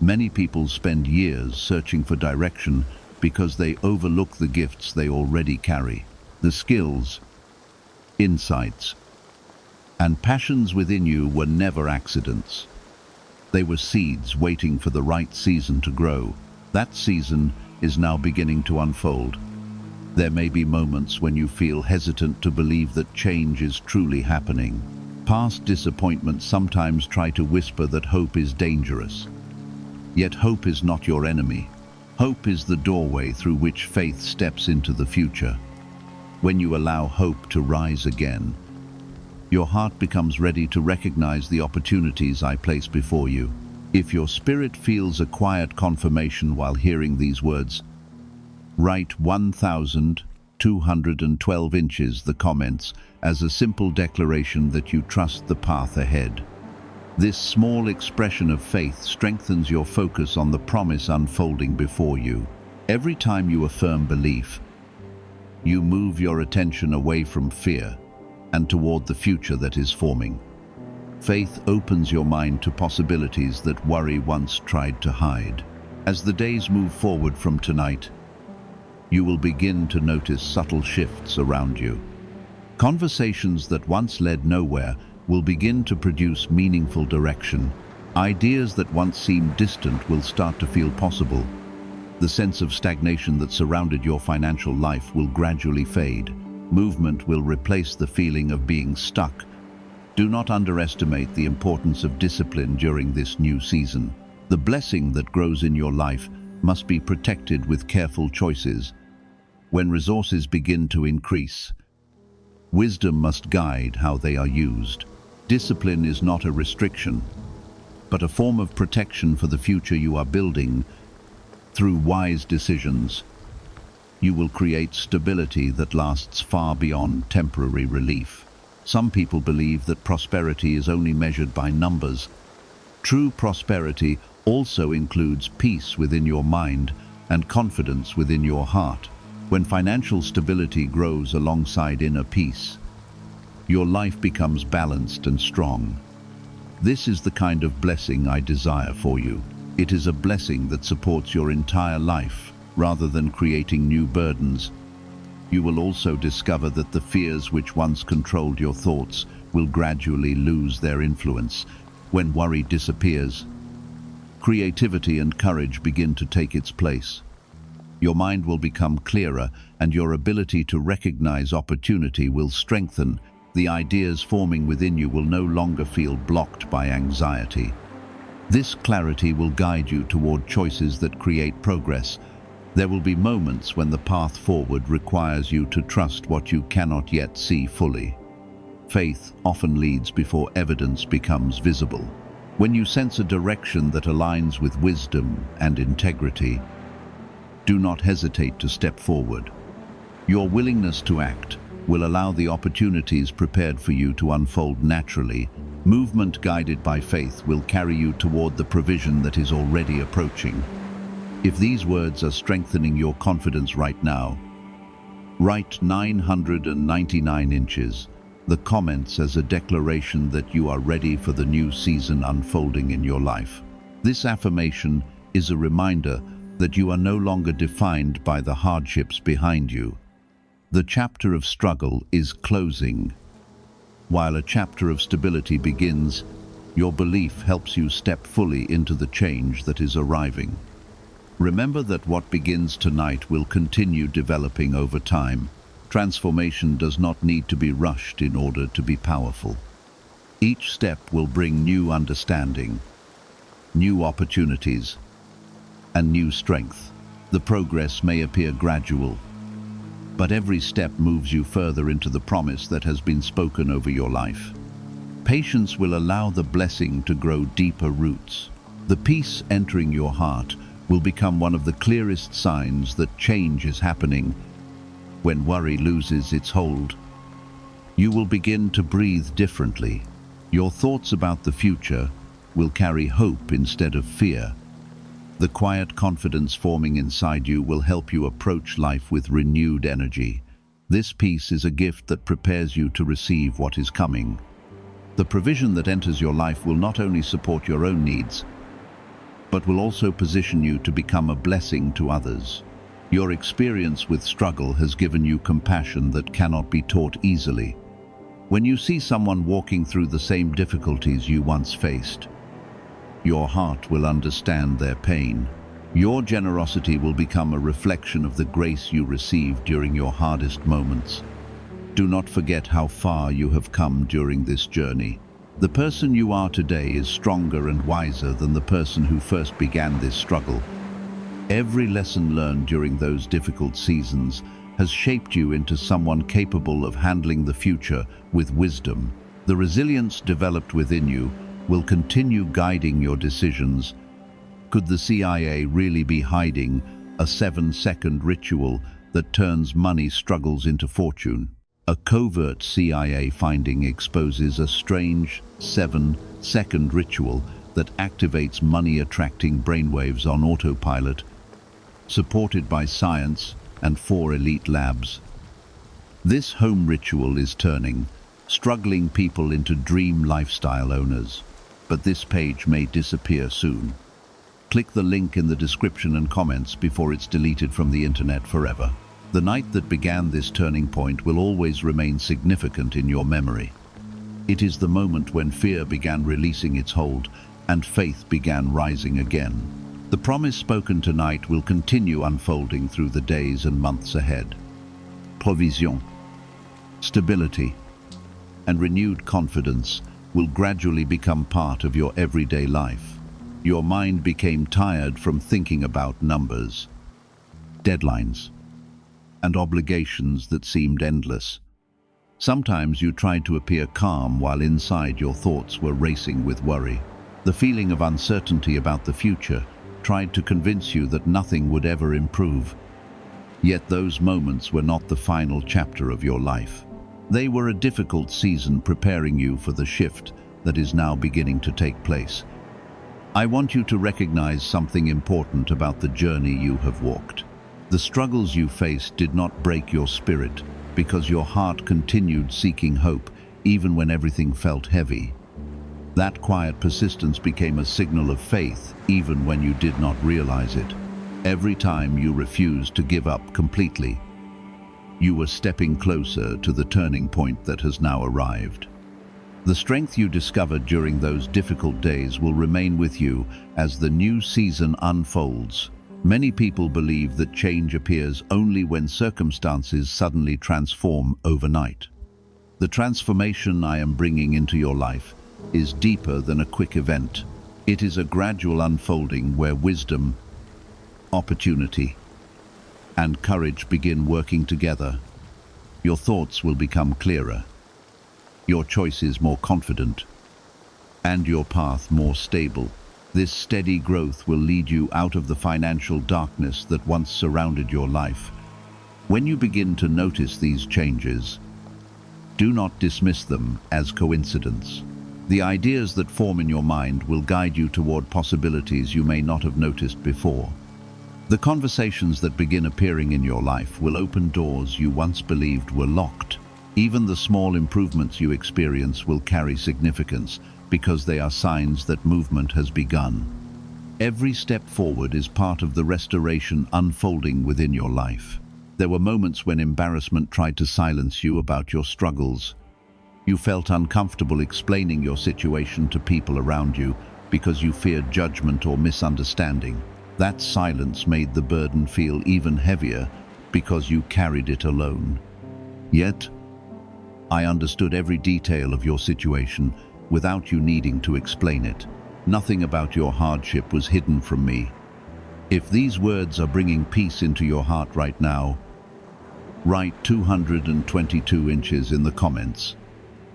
Many people spend years searching for direction because they overlook the gifts they already carry. The skills, insights, and passions within you were never accidents. They were seeds waiting for the right season to grow. That season is now beginning to unfold. There may be moments when you feel hesitant to believe that change is truly happening. Past disappointments sometimes try to whisper that hope is dangerous. Yet hope is not your enemy. Hope is the doorway through which faith steps into the future. When you allow hope to rise again, your heart becomes ready to recognize the opportunities I place before you. If your spirit feels a quiet confirmation while hearing these words, write 1,212 inches the comments as a simple declaration that you trust the path ahead. This small expression of faith strengthens your focus on the promise unfolding before you. Every time you affirm belief, you move your attention away from fear and toward the future that is forming. Faith opens your mind to possibilities that worry once tried to hide. As the days move forward from tonight, you will begin to notice subtle shifts around you. Conversations that once led nowhere will begin to produce meaningful direction. Ideas that once seemed distant will start to feel possible. The sense of stagnation that surrounded your financial life will gradually fade. Movement will replace the feeling of being stuck. Do not underestimate the importance of discipline during this new season. The blessing that grows in your life must be protected with careful choices. When resources begin to increase, wisdom must guide how they are used. Discipline is not a restriction, but a form of protection for the future you are building. Through wise decisions, you will create stability that lasts far beyond temporary relief. Some people believe that prosperity is only measured by numbers. True prosperity also includes peace within your mind and confidence within your heart. When financial stability grows alongside inner peace, your life becomes balanced and strong. This is the kind of blessing I desire for you. It is a blessing that supports your entire life, rather than creating new burdens. You will also discover that the fears which once controlled your thoughts will gradually lose their influence. When worry disappears, creativity and courage begin to take its place. Your mind will become clearer, and your ability to recognize opportunity will strengthen. The ideas forming within you will no longer feel blocked by anxiety. This clarity will guide you toward choices that create progress. There will be moments when the path forward requires you to trust what you cannot yet see fully. Faith often leads before evidence becomes visible. When you sense a direction that aligns with wisdom and integrity, do not hesitate to step forward. Your willingness to act will allow the opportunities prepared for you to unfold naturally. Movement guided by faith will carry you toward the provision that is already approaching. If these words are strengthening your confidence right now, write 999 inches, the comments as a declaration that you are ready for the new season unfolding in your life. This affirmation is a reminder that you are no longer defined by the hardships behind you. The chapter of struggle is closing. While a chapter of stability begins, your belief helps you step fully into the change that is arriving. Remember that what begins tonight will continue developing over time. Transformation does not need to be rushed in order to be powerful. Each step will bring new understanding, new opportunities, and new strength. The progress may appear gradual, but every step moves you further into the promise that has been spoken over your life. Patience will allow the blessing to grow deeper roots. The peace entering your heart will become one of the clearest signs that change is happening. When worry loses its hold, you will begin to breathe differently. Your thoughts about the future will carry hope instead of fear. The quiet confidence forming inside you will help you approach life with renewed energy. This peace is a gift that prepares you to receive what is coming. The provision that enters your life will not only support your own needs, but will also position you to become a blessing to others. Your experience with struggle has given you compassion that cannot be taught easily. When you see someone walking through the same difficulties you once faced, your heart will understand their pain. Your generosity will become a reflection of the grace you received during your hardest moments. Do not forget how far you have come during this journey. The person you are today is stronger and wiser than the person who first began this struggle. Every lesson learned during those difficult seasons has shaped you into someone capable of handling the future with wisdom. The resilience developed within you will continue guiding your decisions. Could the CIA really be hiding a 7-second ritual that turns money struggles into fortune? A covert CIA finding exposes a strange 7-second ritual that activates money-attracting brainwaves on autopilot, supported by science and 4 elite labs. This home ritual is turning struggling people into dream lifestyle owners. But this page may disappear soon. Click the link in the description and comments before it's deleted from the internet forever. The night that began this turning point will always remain significant in your memory. It is the moment when fear began releasing its hold and faith began rising again. The promise spoken tonight will continue unfolding through the days and months ahead. Provision, stability, and renewed confidence will gradually become part of your everyday life. Your mind became tired from thinking about numbers, deadlines, and obligations that seemed endless. Sometimes you tried to appear calm while inside your thoughts were racing with worry. The feeling of uncertainty about the future tried to convince you that nothing would ever improve. Yet those moments were not the final chapter of your life. They were a difficult season preparing you for the shift that is now beginning to take place. I want you to recognize something important about the journey you have walked. The struggles you faced did not break your spirit because your heart continued seeking hope even when everything felt heavy. That quiet persistence became a signal of faith even when you did not realize it. Every time you refused to give up completely, you were stepping closer to the turning point that has now arrived. The strength you discovered during those difficult days will remain with you as the new season unfolds. Many people believe that change appears only when circumstances suddenly transform overnight. The transformation I am bringing into your life is deeper than a quick event. It is a gradual unfolding where wisdom, opportunity, and courage begin working together. Your thoughts will become clearer, your choices more confident, and your path more stable. This steady growth will lead you out of the financial darkness that once surrounded your life. When you begin to notice these changes, do not dismiss them as coincidence. The ideas that form in your mind will guide you toward possibilities you may not have noticed before. The conversations that begin appearing in your life will open doors you once believed were locked. Even the small improvements you experience will carry significance because they are signs that movement has begun. Every step forward is part of the restoration unfolding within your life. There were moments when embarrassment tried to silence you about your struggles. You felt uncomfortable explaining your situation to people around you because you feared judgment or misunderstanding. That silence made the burden feel even heavier because you carried it alone. Yet, I understood every detail of your situation without you needing to explain it. Nothing about your hardship was hidden from me. If these words are bringing peace into your heart right now, write 222 inches in the comments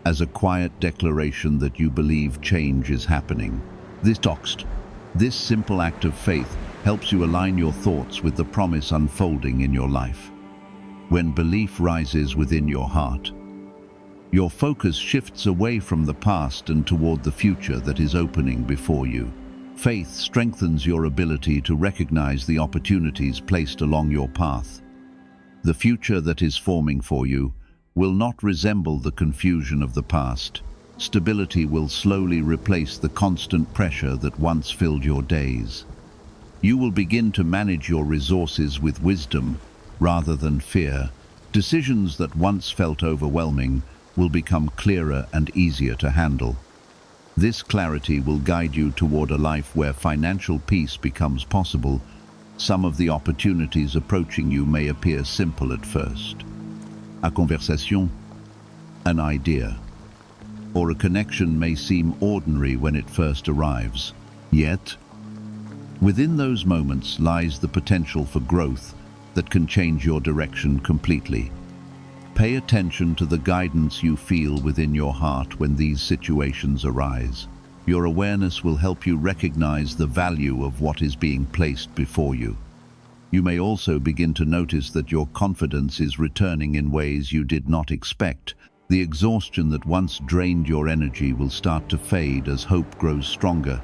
as a quiet declaration that you believe change is happening. This simple act of faith helps you align your thoughts with the promise unfolding in your life. When belief rises within your heart, your focus shifts away from the past and toward the future that is opening before you. Faith strengthens your ability to recognize the opportunities placed along your path. The future that is forming for you will not resemble the confusion of the past. Stability will slowly replace the constant pressure that once filled your days. You will begin to manage your resources with wisdom rather than fear. Decisions that once felt overwhelming will become clearer and easier to handle. This clarity will guide you toward a life where financial peace becomes possible. Some of the opportunities approaching you may appear simple at first. A conversation, an idea, or a connection may seem ordinary when it first arrives. Yet, within those moments lies the potential for growth that can change your direction completely. Pay attention to the guidance you feel within your heart when these situations arise. Your awareness will help you recognize the value of what is being placed before you. You may also begin to notice that your confidence is returning in ways you did not expect. The exhaustion that once drained your energy will start to fade as hope grows stronger.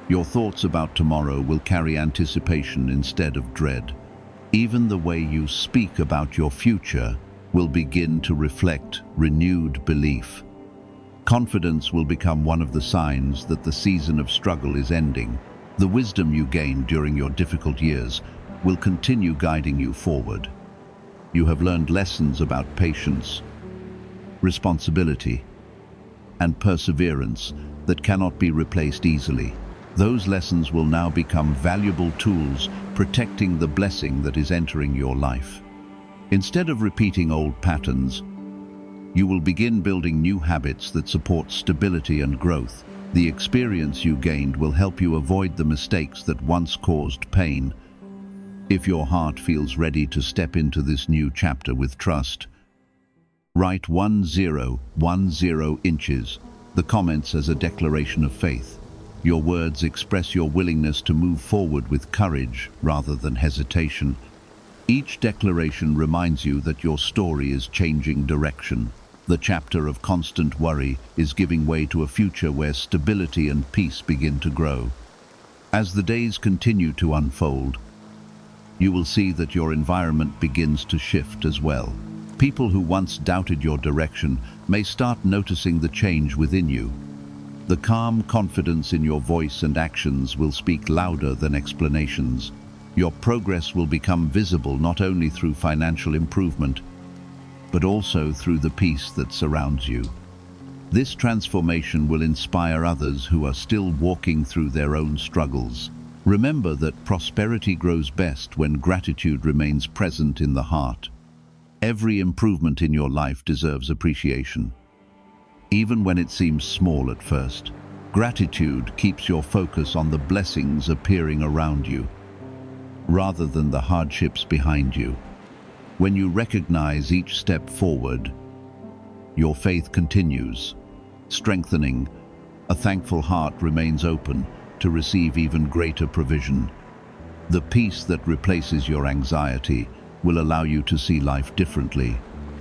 Your thoughts about tomorrow will carry anticipation instead of dread. Even the way you speak about your future will begin to reflect renewed belief. Confidence will become one of the signs that the season of struggle is ending. The wisdom you gained during your difficult years will continue guiding you forward. You have learned lessons about patience, responsibility, and perseverance that cannot be replaced easily. Those lessons will now become valuable tools protecting the blessing that is entering your life. Instead of repeating old patterns, you will begin building new habits that support stability and growth. The experience you gained will help you avoid the mistakes that once caused pain. If your heart feels ready to step into this new chapter with trust, write 1010 inches, the comments as a declaration of faith. Your words express your willingness to move forward with courage rather than hesitation. Each declaration reminds you that your story is changing direction. The chapter of constant worry is giving way to a future where stability and peace begin to grow. As the days continue to unfold, you will see that your environment begins to shift as well. People who once doubted your direction may start noticing the change within you. The calm confidence in your voice and actions will speak louder than explanations. Your progress will become visible not only through financial improvement, but also through the peace that surrounds you. This transformation will inspire others who are still walking through their own struggles. Remember that prosperity grows best when gratitude remains present in the heart. Every improvement in your life deserves appreciation, even when it seems small at first. Gratitude keeps your focus on the blessings appearing around you, rather than the hardships behind you. When you recognize each step forward, your faith continues, strengthening. A thankful heart remains open, to receive even greater provision. The peace that replaces your anxiety will allow you to see life differently.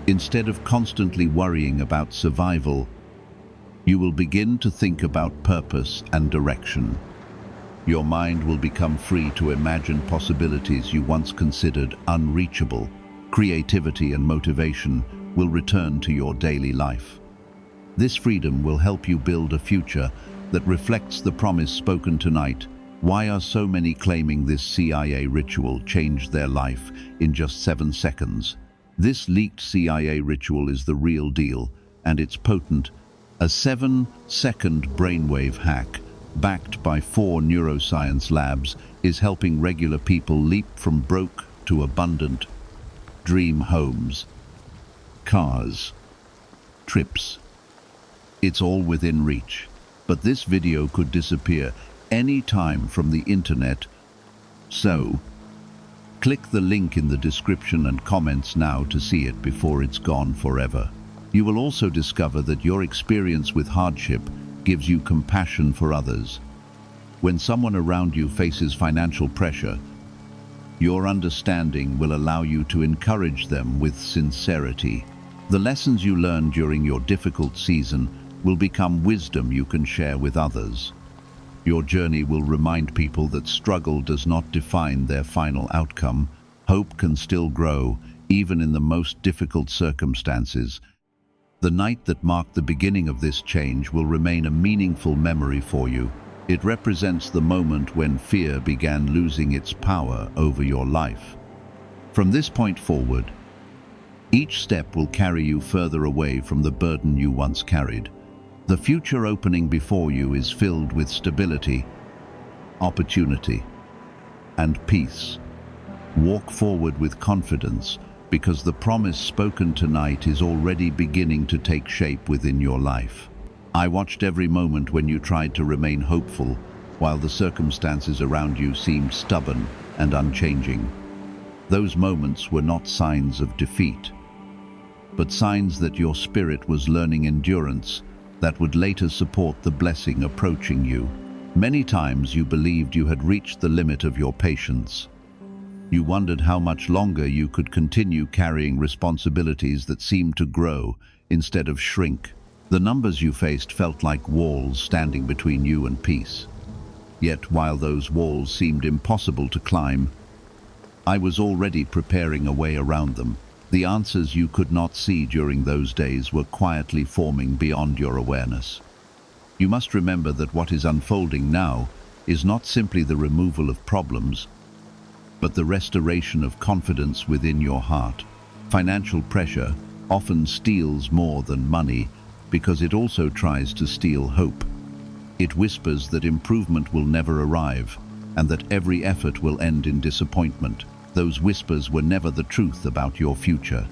Instead of constantly worrying about survival, you will begin to think about purpose and direction. Your mind will become free to imagine possibilities you once considered unreachable. Creativity and motivation will return to your daily life. This freedom will help you build a future that reflects the promise spoken tonight. Why are so many claiming this CIA ritual changed their life in just 7 seconds? This leaked CIA ritual is the real deal, and it's potent. A 7-second brainwave hack, backed by 4 neuroscience labs, is helping regular people leap from broke to abundant. Dream homes, cars, trips. It's all within reach. But this video could disappear any time from the internet. So, click the link in the description and comments now to see it before it's gone forever. You will also discover that your experience with hardship gives you compassion for others. When someone around you faces financial pressure, your understanding will allow you to encourage them with sincerity. The lessons you learn during your difficult season will become wisdom you can share with others. Your journey will remind people that struggle does not define their final outcome. Hope can still grow, even in the most difficult circumstances. The night that marked the beginning of this change will remain a meaningful memory for you. It represents the moment when fear began losing its power over your life. From this point forward, each step will carry you further away from the burden you once carried. The future opening before you is filled with stability, opportunity, and peace. Walk forward with confidence, because the promise spoken tonight is already beginning to take shape within your life. I watched every moment when you tried to remain hopeful, while the circumstances around you seemed stubborn and unchanging. Those moments were not signs of defeat, but signs that your spirit was learning endurance that would later support the blessing approaching you. Many times you believed you had reached the limit of your patience. You wondered how much longer you could continue carrying responsibilities that seemed to grow instead of shrink. The numbers you faced felt like walls standing between you and peace. Yet while those walls seemed impossible to climb, I was already preparing a way around them. The answers you could not see during those days were quietly forming beyond your awareness. You must remember that what is unfolding now is not simply the removal of problems, but the restoration of confidence within your heart. Financial pressure often steals more than money because it also tries to steal hope. It whispers that improvement will never arrive and that every effort will end in disappointment. Those whispers were never the truth about your future.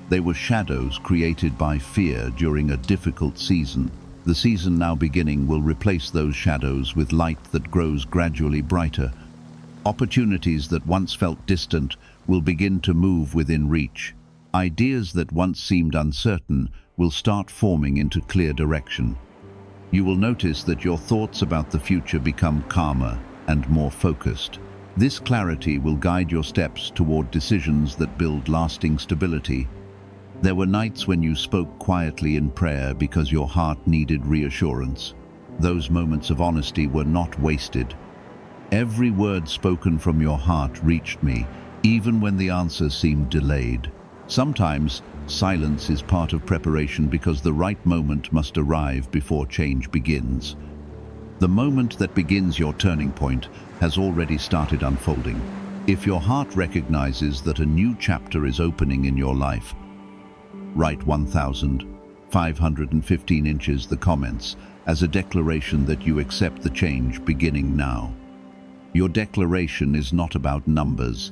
They were shadows created by fear during a difficult season. The season now beginning will replace those shadows with light that grows gradually brighter. Opportunities that once felt distant will begin to move within reach. Ideas that once seemed uncertain will start forming into clear direction. You will notice that your thoughts about the future become calmer and more focused. This clarity will guide your steps toward decisions that build lasting stability. There were nights when you spoke quietly in prayer because your heart needed reassurance. Those moments of honesty were not wasted. Every word spoken from your heart reached me, even when the answer seemed delayed. Sometimes, silence is part of preparation because the right moment must arrive before change begins. The moment that begins your turning point has already started unfolding. If your heart recognizes that a new chapter is opening in your life, write 1,515 inches the comments as a declaration that you accept the change beginning now. Your declaration is not about numbers,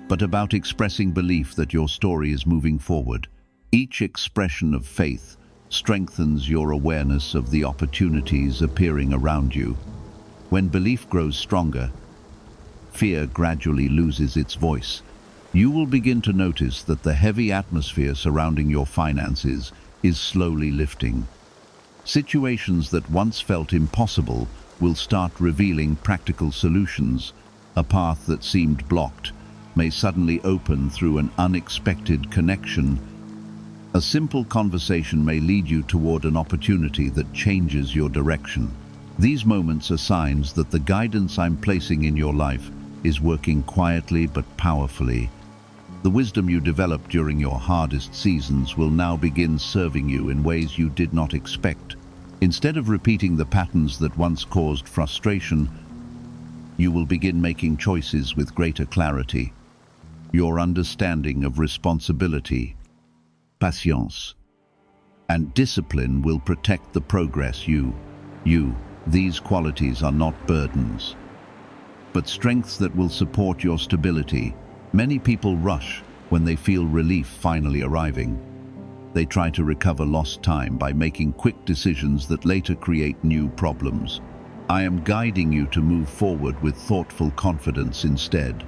but about expressing belief that your story is moving forward. Each expression of faith strengthens your awareness of the opportunities appearing around you. When belief grows stronger, fear gradually loses its voice. You will begin to notice that the heavy atmosphere surrounding your finances is slowly lifting. Situations that once felt impossible will start revealing practical solutions. A path that seemed blocked may suddenly open through an unexpected connection. A simple conversation may lead you toward an opportunity that changes your direction. These moments are signs that the guidance I'm placing in your life is working quietly but powerfully. The wisdom you developed during your hardest seasons will now begin serving you in ways you did not expect. Instead of repeating the patterns that once caused frustration, you will begin making choices with greater clarity. Your understanding of responsibility, patience, and discipline will protect the progress these qualities are not burdens, but strengths that will support your stability. Many people rush when they feel relief finally arriving. They try to recover lost time by making quick decisions that later create new problems. I am guiding you to move forward with thoughtful confidence instead.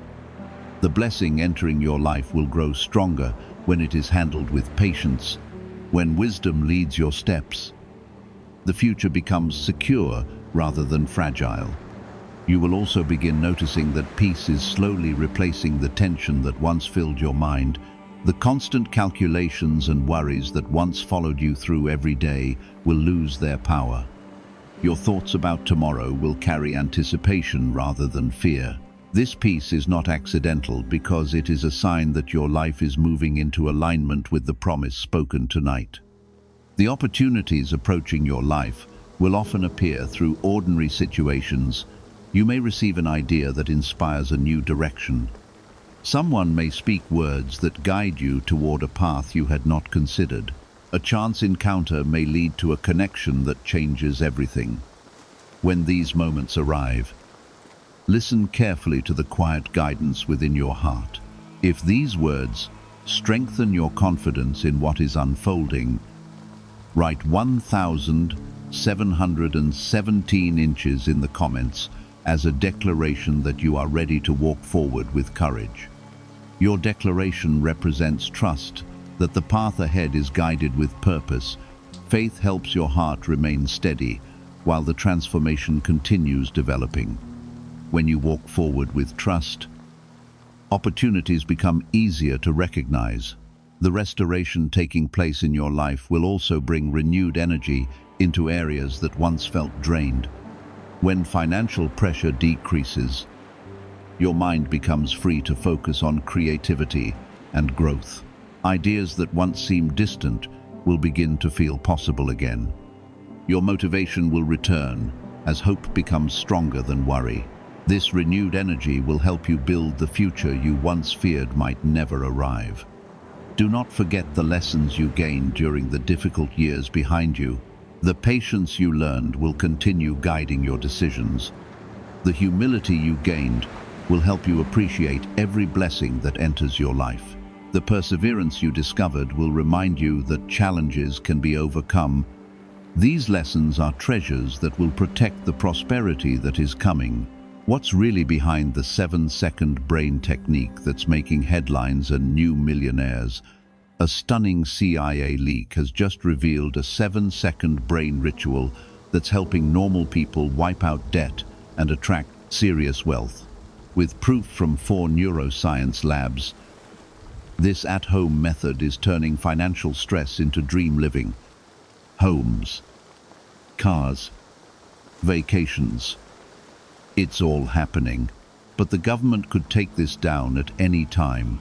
The blessing entering your life will grow stronger when it is handled with patience. When wisdom leads your steps, the future becomes secure rather than fragile. You will also begin noticing that peace is slowly replacing the tension that once filled your mind. The constant calculations and worries that once followed you through every day will lose their power. Your thoughts about tomorrow will carry anticipation rather than fear. This peace is not accidental because it is a sign that your life is moving into alignment with the promise spoken tonight. The opportunities approaching your life will often appear through ordinary situations. You may receive an idea that inspires a new direction. Someone may speak words that guide you toward a path you had not considered. A chance encounter may lead to a connection that changes everything. When these moments arrive, listen carefully to the quiet guidance within your heart. If these words strengthen your confidence in what is unfolding, write 1,717 inches in the comments as a declaration that you are ready to walk forward with courage. Your declaration represents trust that the path ahead is guided with purpose. Faith helps your heart remain steady while the transformation continues developing. When you walk forward with trust, opportunities become easier to recognize. The restoration taking place in your life will also bring renewed energy into areas that once felt drained. When financial pressure decreases, your mind becomes free to focus on creativity and growth. Ideas that once seemed distant will begin to feel possible again. Your motivation will return as hope becomes stronger than worry. This renewed energy will help you build the future you once feared might never arrive. Do not forget the lessons you gained during the difficult years behind you. The patience you learned will continue guiding your decisions. The humility you gained will help you appreciate every blessing that enters your life. The perseverance you discovered will remind you that challenges can be overcome. These lessons are treasures that will protect the prosperity that is coming. What's really behind the 7-second brain technique that's making headlines and new millionaires? A stunning CIA leak has just revealed a 7-second brain ritual that's helping normal people wipe out debt and attract serious wealth. With proof from 4 neuroscience labs, this at-home method is turning financial stress into dream living. Homes, cars, vacations. It's all happening, but the government could take this down at any time.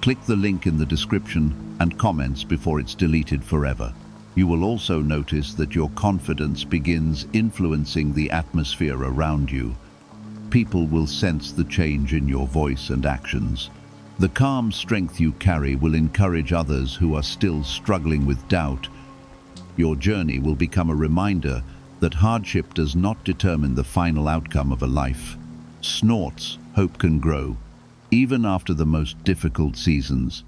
Click the link in the description and comments before it's deleted forever. You will also notice that your confidence begins influencing the atmosphere around you. People will sense the change in your voice and actions. The calm strength you carry will encourage others who are still struggling with doubt. Your journey will become a reminder that hardship does not determine the final outcome of a life. Snorts, hope can grow, even after the most difficult seasons.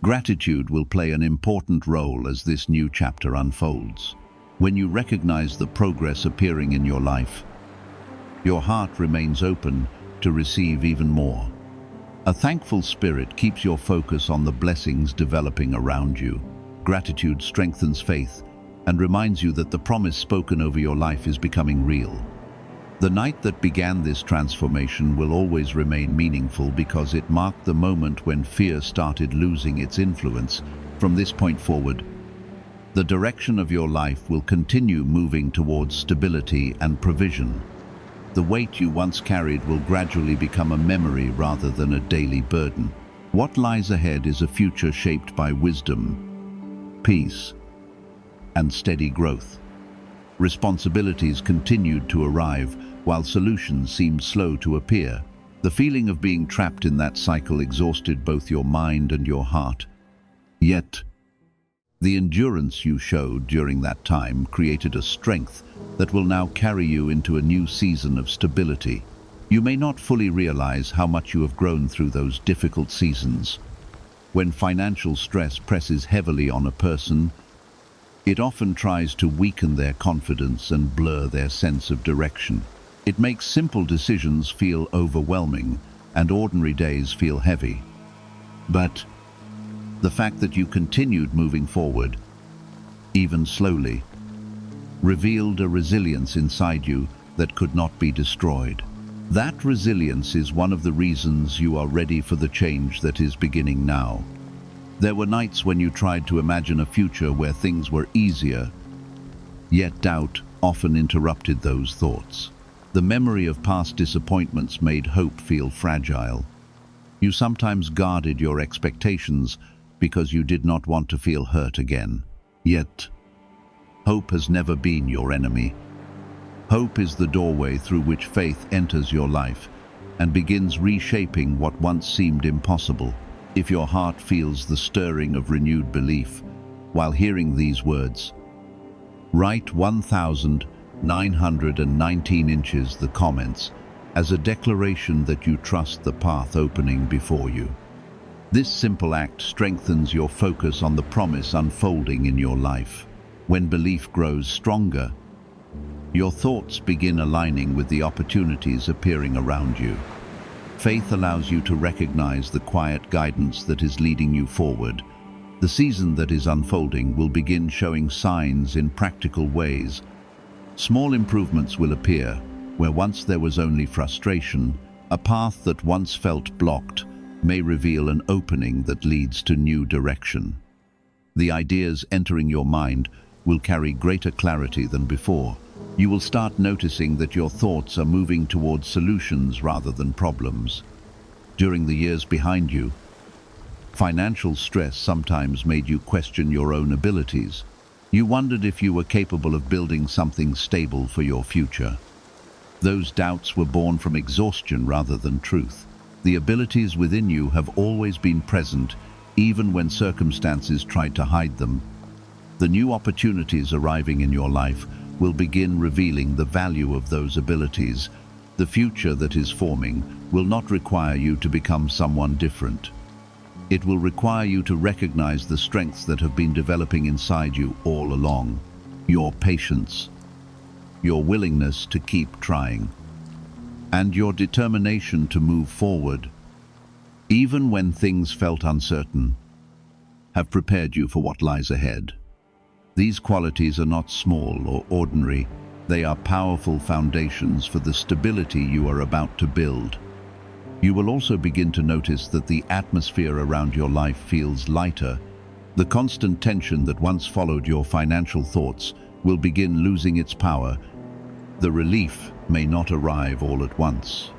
Gratitude will play an important role as this new chapter unfolds. When you recognize the progress appearing in your life, your heart remains open to receive even more. A thankful spirit keeps your focus on the blessings developing around you. Gratitude strengthens faith and reminds you that the promise spoken over your life is becoming real. The night that began this transformation will always remain meaningful because it marked the moment when fear started losing its influence. From this point forward, the direction of your life will continue moving towards stability and provision. The weight you once carried will gradually become a memory rather than a daily burden. What lies ahead is a future shaped by wisdom, peace, and steady growth. Responsibilities continued to arrive while solutions seemed slow to appear. The feeling of being trapped in that cycle exhausted both your mind and your heart. Yet, the endurance you showed during that time created a strength that will now carry you into a new season of stability. You may not fully realize how much you have grown through those difficult seasons. When financial stress presses heavily on a person, it often tries to weaken their confidence and blur their sense of direction. It makes simple decisions feel overwhelming and ordinary days feel heavy. But the fact that you continued moving forward, even slowly, revealed a resilience inside you that could not be destroyed. That resilience is one of the reasons you are ready for the change that is beginning now. There were nights when you tried to imagine a future where things were easier, yet doubt often interrupted those thoughts. The memory of past disappointments made hope feel fragile. You sometimes guarded your expectations because you did not want to feel hurt again. Yet, hope has never been your enemy. Hope is the doorway through which faith enters your life and begins reshaping what once seemed impossible. If your heart feels the stirring of renewed belief while hearing these words, write 1,919 inches the comments as a declaration that you trust the path opening before you. This simple act strengthens your focus on the promise unfolding in your life. When belief grows stronger, your thoughts begin aligning with the opportunities appearing around you. Faith allows you to recognize the quiet guidance that is leading you forward. The season that is unfolding will begin showing signs in practical ways. Small improvements will appear where once there was only frustration. A path that once felt blocked may reveal an opening that leads to new direction. The ideas entering your mind will carry greater clarity than before. You will start noticing that your thoughts are moving towards solutions rather than problems. During the years behind you, financial stress sometimes made you question your own abilities. You wondered if you were capable of building something stable for your future. Those doubts were born from exhaustion rather than truth. The abilities within you have always been present, even when circumstances tried to hide them. The new opportunities arriving in your life will begin revealing the value of those abilities. The future that is forming will not require you to become someone different. It will require you to recognize the strengths that have been developing inside you all along. Your patience, your willingness to keep trying, and your determination to move forward, even when things felt uncertain, have prepared you for what lies ahead. These qualities are not small or ordinary. They are powerful foundations for the stability you are about to build. You will also begin to notice that the atmosphere around your life feels lighter. The constant tension that once followed your financial thoughts will begin losing its power. The relief may not arrive all at once,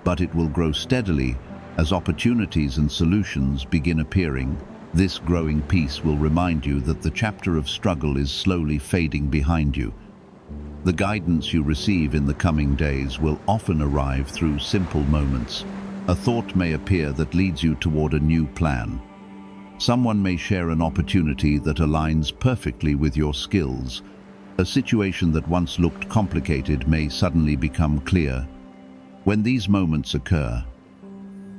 but it will grow steadily as opportunities and solutions begin appearing. This growing peace will remind you that the chapter of struggle is slowly fading behind you. The guidance you receive in the coming days will often arrive through simple moments. A thought may appear that leads you toward a new plan. Someone may share an opportunity that aligns perfectly with your skills. A situation that once looked complicated may suddenly become clear. When these moments occur,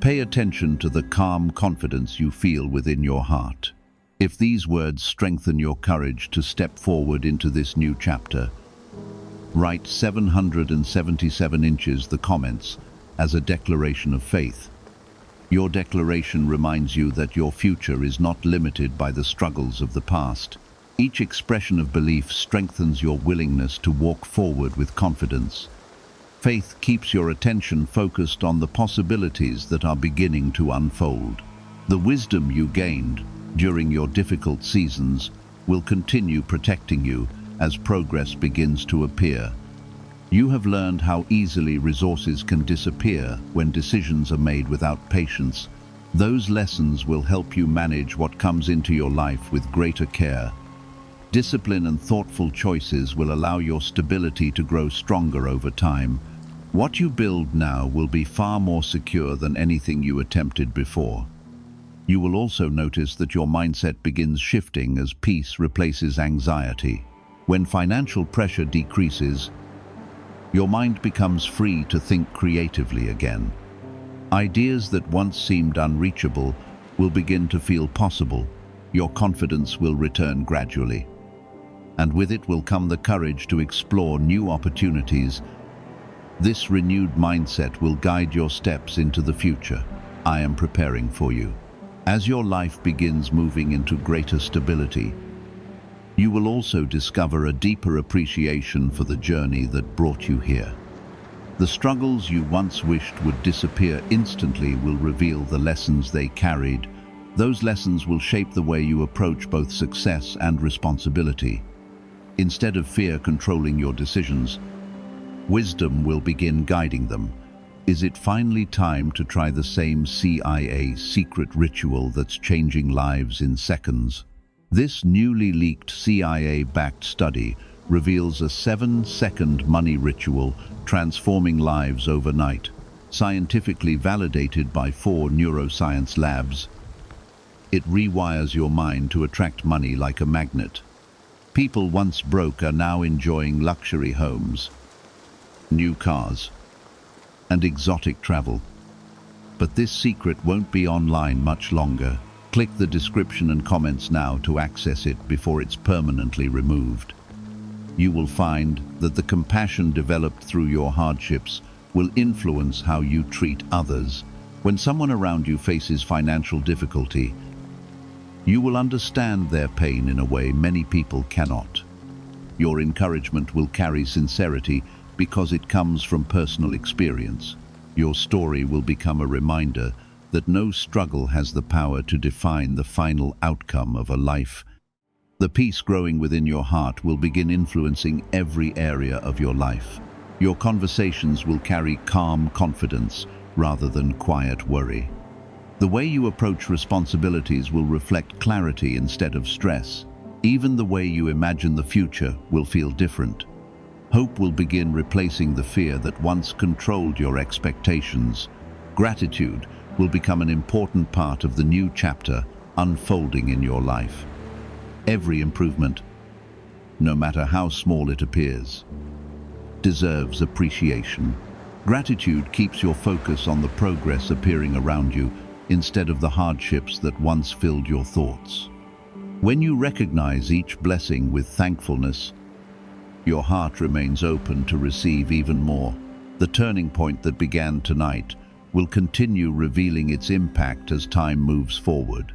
pay attention to the calm confidence you feel within your heart. If these words strengthen your courage to step forward into this new chapter, write 777 inches the comments as a declaration of faith. Your declaration reminds you that your future is not limited by the struggles of the past. Each expression of belief strengthens your willingness to walk forward with confidence. Faith keeps your attention focused on the possibilities that are beginning to unfold. The wisdom you gained during your difficult seasons will continue protecting you as progress begins to appear. You have learned how easily resources can disappear when decisions are made without patience. Those lessons will help you manage what comes into your life with greater care. Discipline and thoughtful choices will allow your stability to grow stronger over time. What you build now will be far more secure than anything you attempted before. You will also notice that your mindset begins shifting as peace replaces anxiety. When financial pressure decreases, your mind becomes free to think creatively again. Ideas that once seemed unreachable will begin to feel possible. Your confidence will return gradually, and with it will come the courage to explore new opportunities. This renewed mindset will guide your steps into the future. I am preparing for you. As your life begins moving into greater stability, you will also discover a deeper appreciation for the journey that brought you here. The struggles you once wished would disappear instantly will reveal the lessons they carried. Those lessons will shape the way you approach both success and responsibility. Instead of fear controlling your decisions, wisdom will begin guiding them. Is it finally time to try the same CIA secret ritual that's changing lives in seconds? This newly leaked CIA-backed study reveals a 7-second money ritual transforming lives overnight, scientifically validated by 4 neuroscience labs. It rewires your mind to attract money like a magnet. People once broke are now enjoying luxury homes, new cars, and exotic travel. But this secret won't be online much longer. Click the description and comments now to access it before it's permanently removed. You will find that the compassion developed through your hardships will influence how you treat others. When someone around you faces financial difficulty, you will understand their pain in a way many people cannot. Your encouragement will carry sincerity because it comes from personal experience. Your story will become a reminder that no struggle has the power to define the final outcome of a life. The peace growing within your heart will begin influencing every area of your life. Your conversations will carry calm confidence rather than quiet worry. The way you approach responsibilities will reflect clarity instead of stress. Even the way you imagine the future will feel different. Hope will begin replacing the fear that once controlled your expectations. Gratitude will become an important part of the new chapter unfolding in your life. Every improvement, no matter how small it appears, deserves appreciation. Gratitude keeps your focus on the progress appearing around you instead of the hardships that once filled your thoughts. When you recognize each blessing with thankfulness, your heart remains open to receive even more. The turning point that began tonight will continue revealing its impact as time moves forward.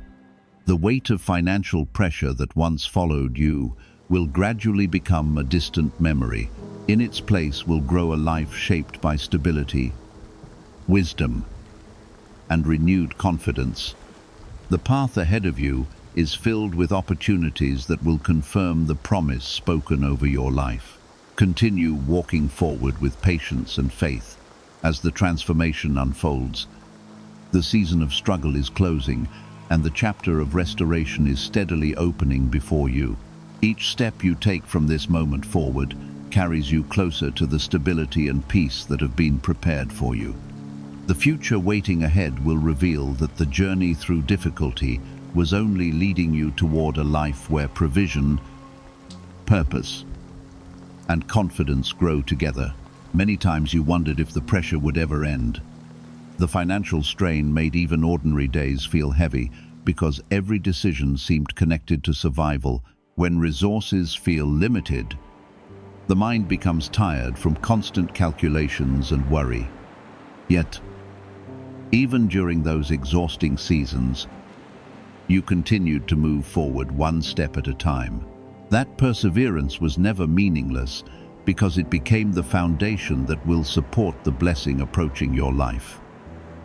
The weight of financial pressure that once followed you will gradually become a distant memory. In its place will grow a life shaped by stability, wisdom, and renewed confidence. The path ahead of you is filled with opportunities that will confirm the promise spoken over your life. Continue walking forward with patience and faith as the transformation unfolds. The season of struggle is closing, and the chapter of restoration is steadily opening before you. Each step you take from this moment forward carries you closer to the stability and peace that have been prepared for you. The future waiting ahead will reveal that the journey through difficulty was only leading you toward a life where provision, purpose, and confidence grow together. Many times you wondered if the pressure would ever end. The financial strain made even ordinary days feel heavy because every decision seemed connected to survival. When resources feel limited, the mind becomes tired from constant calculations and worry. Yet, even during those exhausting seasons, you continued to move forward one step at a time. That perseverance was never meaningless because it became the foundation that will support the blessing approaching your life.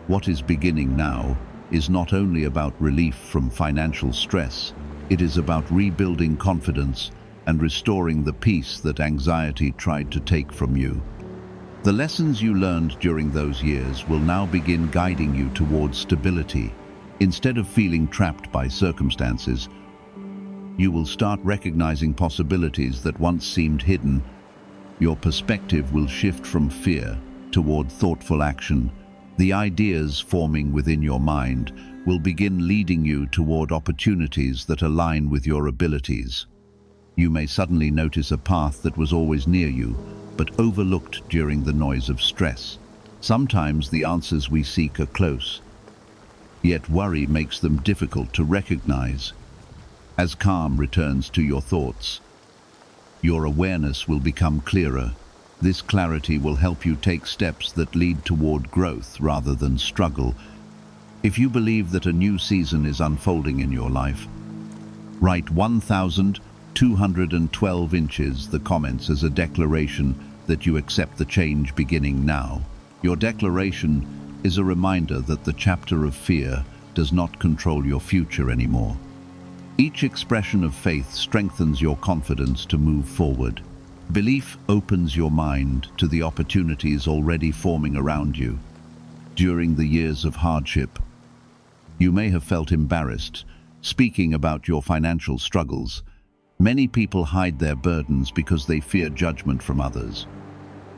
What is beginning now is not only about relief from financial stress, it is about rebuilding confidence and restoring the peace that anxiety tried to take from you. The lessons you learned during those years will now begin guiding you towards stability. Instead of feeling trapped by circumstances, you will start recognizing possibilities that once seemed hidden. Your perspective will shift from fear toward thoughtful action. The ideas forming within your mind will begin leading you toward opportunities that align with your abilities. You may suddenly notice a path that was always near you, but overlooked during the noise of stress. Sometimes the answers we seek are close, yet worry makes them difficult to recognize. As calm returns to your thoughts, your awareness will become clearer. This clarity will help you take steps that lead toward growth rather than struggle. If you believe that a new season is unfolding in your life, write 1,212 inches the comments as a declaration that you accept the change beginning now. Your declaration is a reminder that the chapter of fear does not control your future anymore. Each expression of faith strengthens your confidence to move forward. Belief opens your mind to the opportunities already forming around you. During the years of hardship, you may have felt embarrassed speaking about your financial struggles. Many people hide their burdens because they fear judgment from others.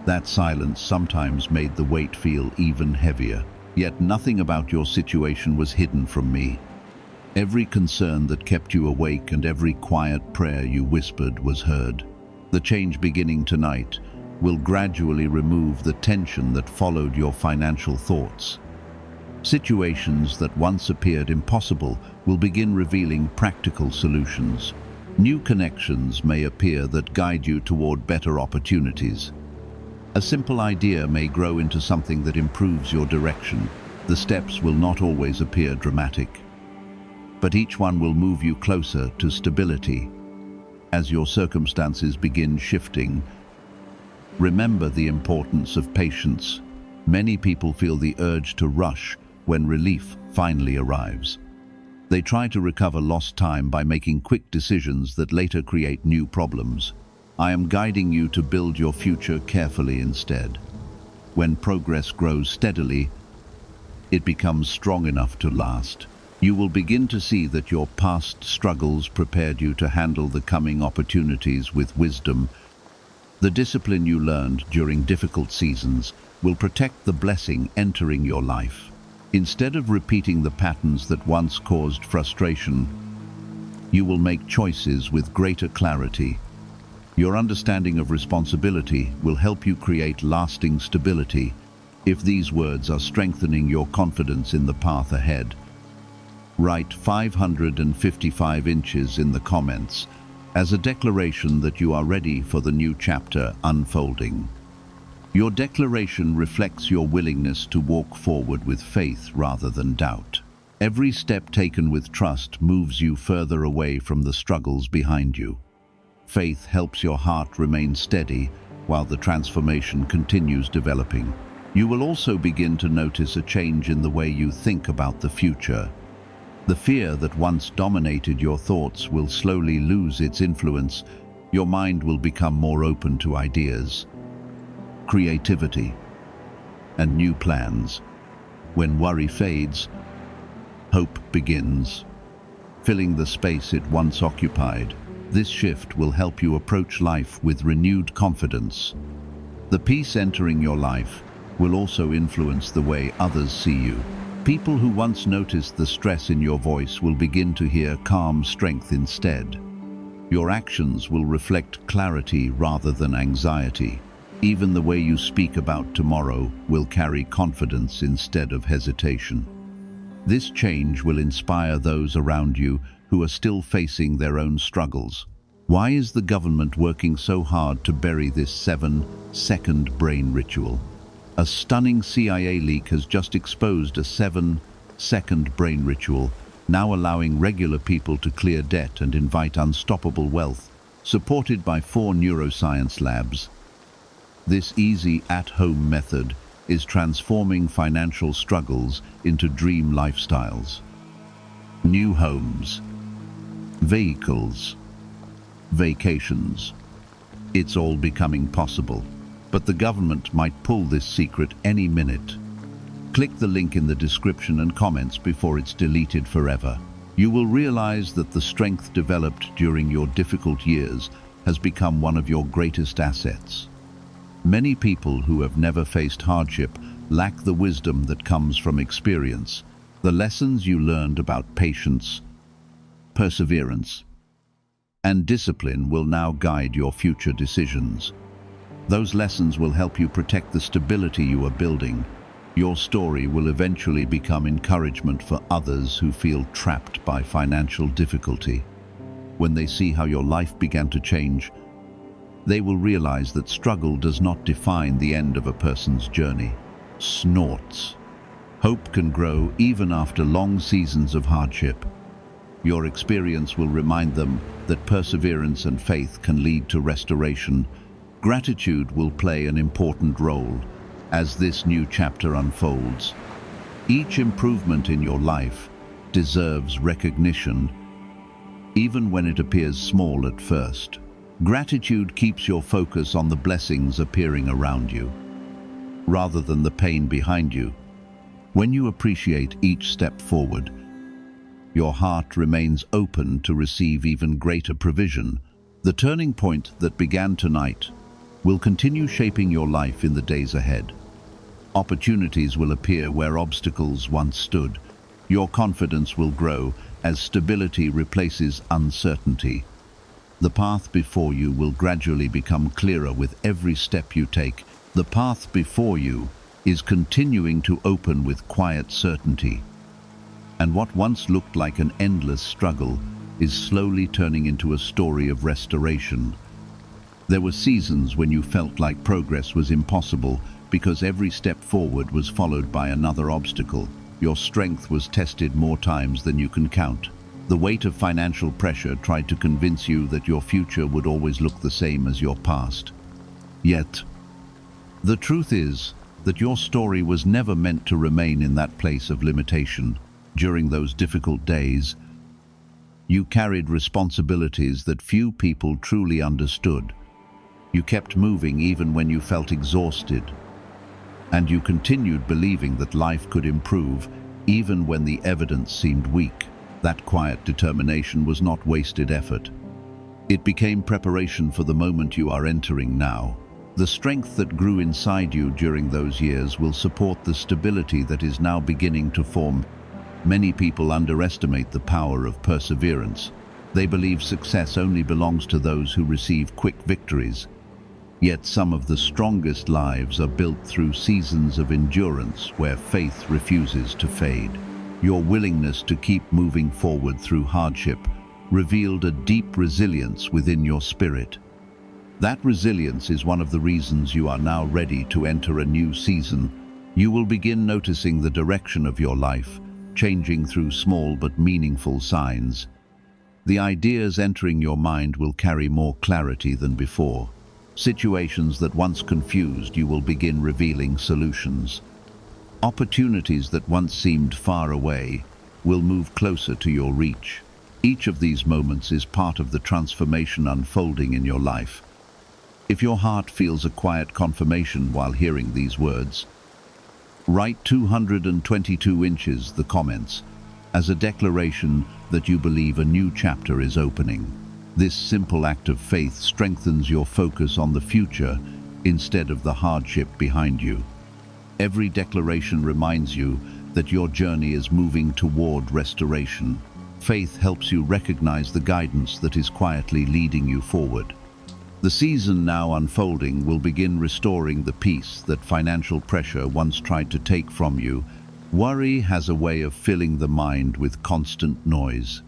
That silence sometimes made the weight feel even heavier. Yet nothing about your situation was hidden from me. Every concern that kept you awake and every quiet prayer you whispered was heard. The change beginning tonight will gradually remove the tension that followed your financial thoughts. Situations that once appeared impossible will begin revealing practical solutions. New connections may appear that guide you toward better opportunities. A simple idea may grow into something that improves your direction. The steps will not always appear dramatic, but each one will move you closer to stability. As your circumstances begin shifting, remember the importance of patience. Many people feel the urge to rush when relief finally arrives. They try to recover lost time by making quick decisions that later create new problems. I am guiding you to build your future carefully instead. When progress grows steadily, it becomes strong enough to last. You will begin to see that your past struggles prepared you to handle the coming opportunities with wisdom. The discipline you learned during difficult seasons will protect the blessing entering your life. Instead of repeating the patterns that once caused frustration, you will make choices with greater clarity. Your understanding of responsibility will help you create lasting stability. If these words are strengthening your confidence in the path ahead, write 555 inches in the comments as a declaration that you are ready for the new chapter unfolding. Your declaration reflects your willingness to walk forward with faith rather than doubt. Every step taken with trust moves you further away from the struggles behind you. Faith helps your heart remain steady while the transformation continues developing. You will also begin to notice a change in the way you think about the future. The fear that once dominated your thoughts will slowly lose its influence. Your mind will become more open to ideas, creativity, and new plans. When worry fades, hope begins, filling the space it once occupied. This shift will help you approach life with renewed confidence. The peace entering your life will also influence the way others see you. People who once noticed the stress in your voice will begin to hear calm strength instead. Your actions will reflect clarity rather than anxiety. Even the way you speak about tomorrow will carry confidence instead of hesitation. This change will inspire those around you who are still facing their own struggles. Why is the government working so hard to bury this 7-second brain ritual? A stunning CIA leak has just exposed a 7-second brain ritual, now allowing regular people to clear debt and invite unstoppable wealth. Supported by 4 neuroscience labs, This easy at-home method is transforming financial struggles into dream lifestyles. New homes, vehicles, vacations. It's all becoming possible, but the government might pull this secret any minute. Click the link in the description and comments before it's deleted forever. You will realize that the strength developed during your difficult years has become one of your greatest assets. Many people who have never faced hardship lack the wisdom that comes from experience. The lessons you learned about patience, perseverance, and discipline will now guide your future decisions. Those lessons will help you protect the stability you are building. Your story will eventually become encouragement for others who feel trapped by financial difficulty. When they see how your life began to change, they will realize that struggle does not define the end of a person's journey. Snorts. Hope can grow even after long seasons of hardship. Your experience will remind them that perseverance and faith can lead to restoration. Gratitude will play an important role as this new chapter unfolds. Each improvement in your life deserves recognition, even when it appears small at first. Gratitude keeps your focus on the blessings appearing around you, rather than the pain behind you. When you appreciate each step forward, your heart remains open to receive even greater provision. The turning point that began tonight will continue shaping your life in the days ahead. Opportunities will appear where obstacles once stood. Your confidence will grow as stability replaces uncertainty. The path before you will gradually become clearer with every step you take. The path before you is continuing to open with quiet certainty. And what once looked like an endless struggle is slowly turning into a story of restoration. There were seasons when you felt like progress was impossible because every step forward was followed by another obstacle. Your strength was tested more times than you can count. The weight of financial pressure tried to convince you that your future would always look the same as your past. Yet, the truth is that your story was never meant to remain in that place of limitation. During those difficult days, you carried responsibilities that few people truly understood. You kept moving even when you felt exhausted. And you continued believing that life could improve even when the evidence seemed weak. That quiet determination was not wasted effort. It became preparation for the moment you are entering now. The strength that grew inside you during those years will support the stability that is now beginning to form. Many people underestimate the power of perseverance. They believe success only belongs to those who receive quick victories. Yet some of the strongest lives are built through seasons of endurance where faith refuses to fade. Your willingness to keep moving forward through hardship revealed a deep resilience within your spirit. That resilience is one of the reasons you are now ready to enter a new season. You will begin noticing the direction of your life, changing through small but meaningful signs. The ideas entering your mind will carry more clarity than before. Situations that once confused you will begin revealing solutions. Opportunities that once seemed far away will move closer to your reach. Each of these moments is part of the transformation unfolding in your life. If your heart feels a quiet confirmation while hearing these words, write 222 inches the comments as a declaration that you believe a new chapter is opening. This simple act of faith strengthens your focus on the future instead of the hardship behind you. Every declaration reminds you that your journey is moving toward restoration. Faith helps you recognize the guidance that is quietly leading you forward. The season now unfolding will begin restoring the peace that financial pressure once tried to take from you. Worry has a way of filling the mind with constant noise.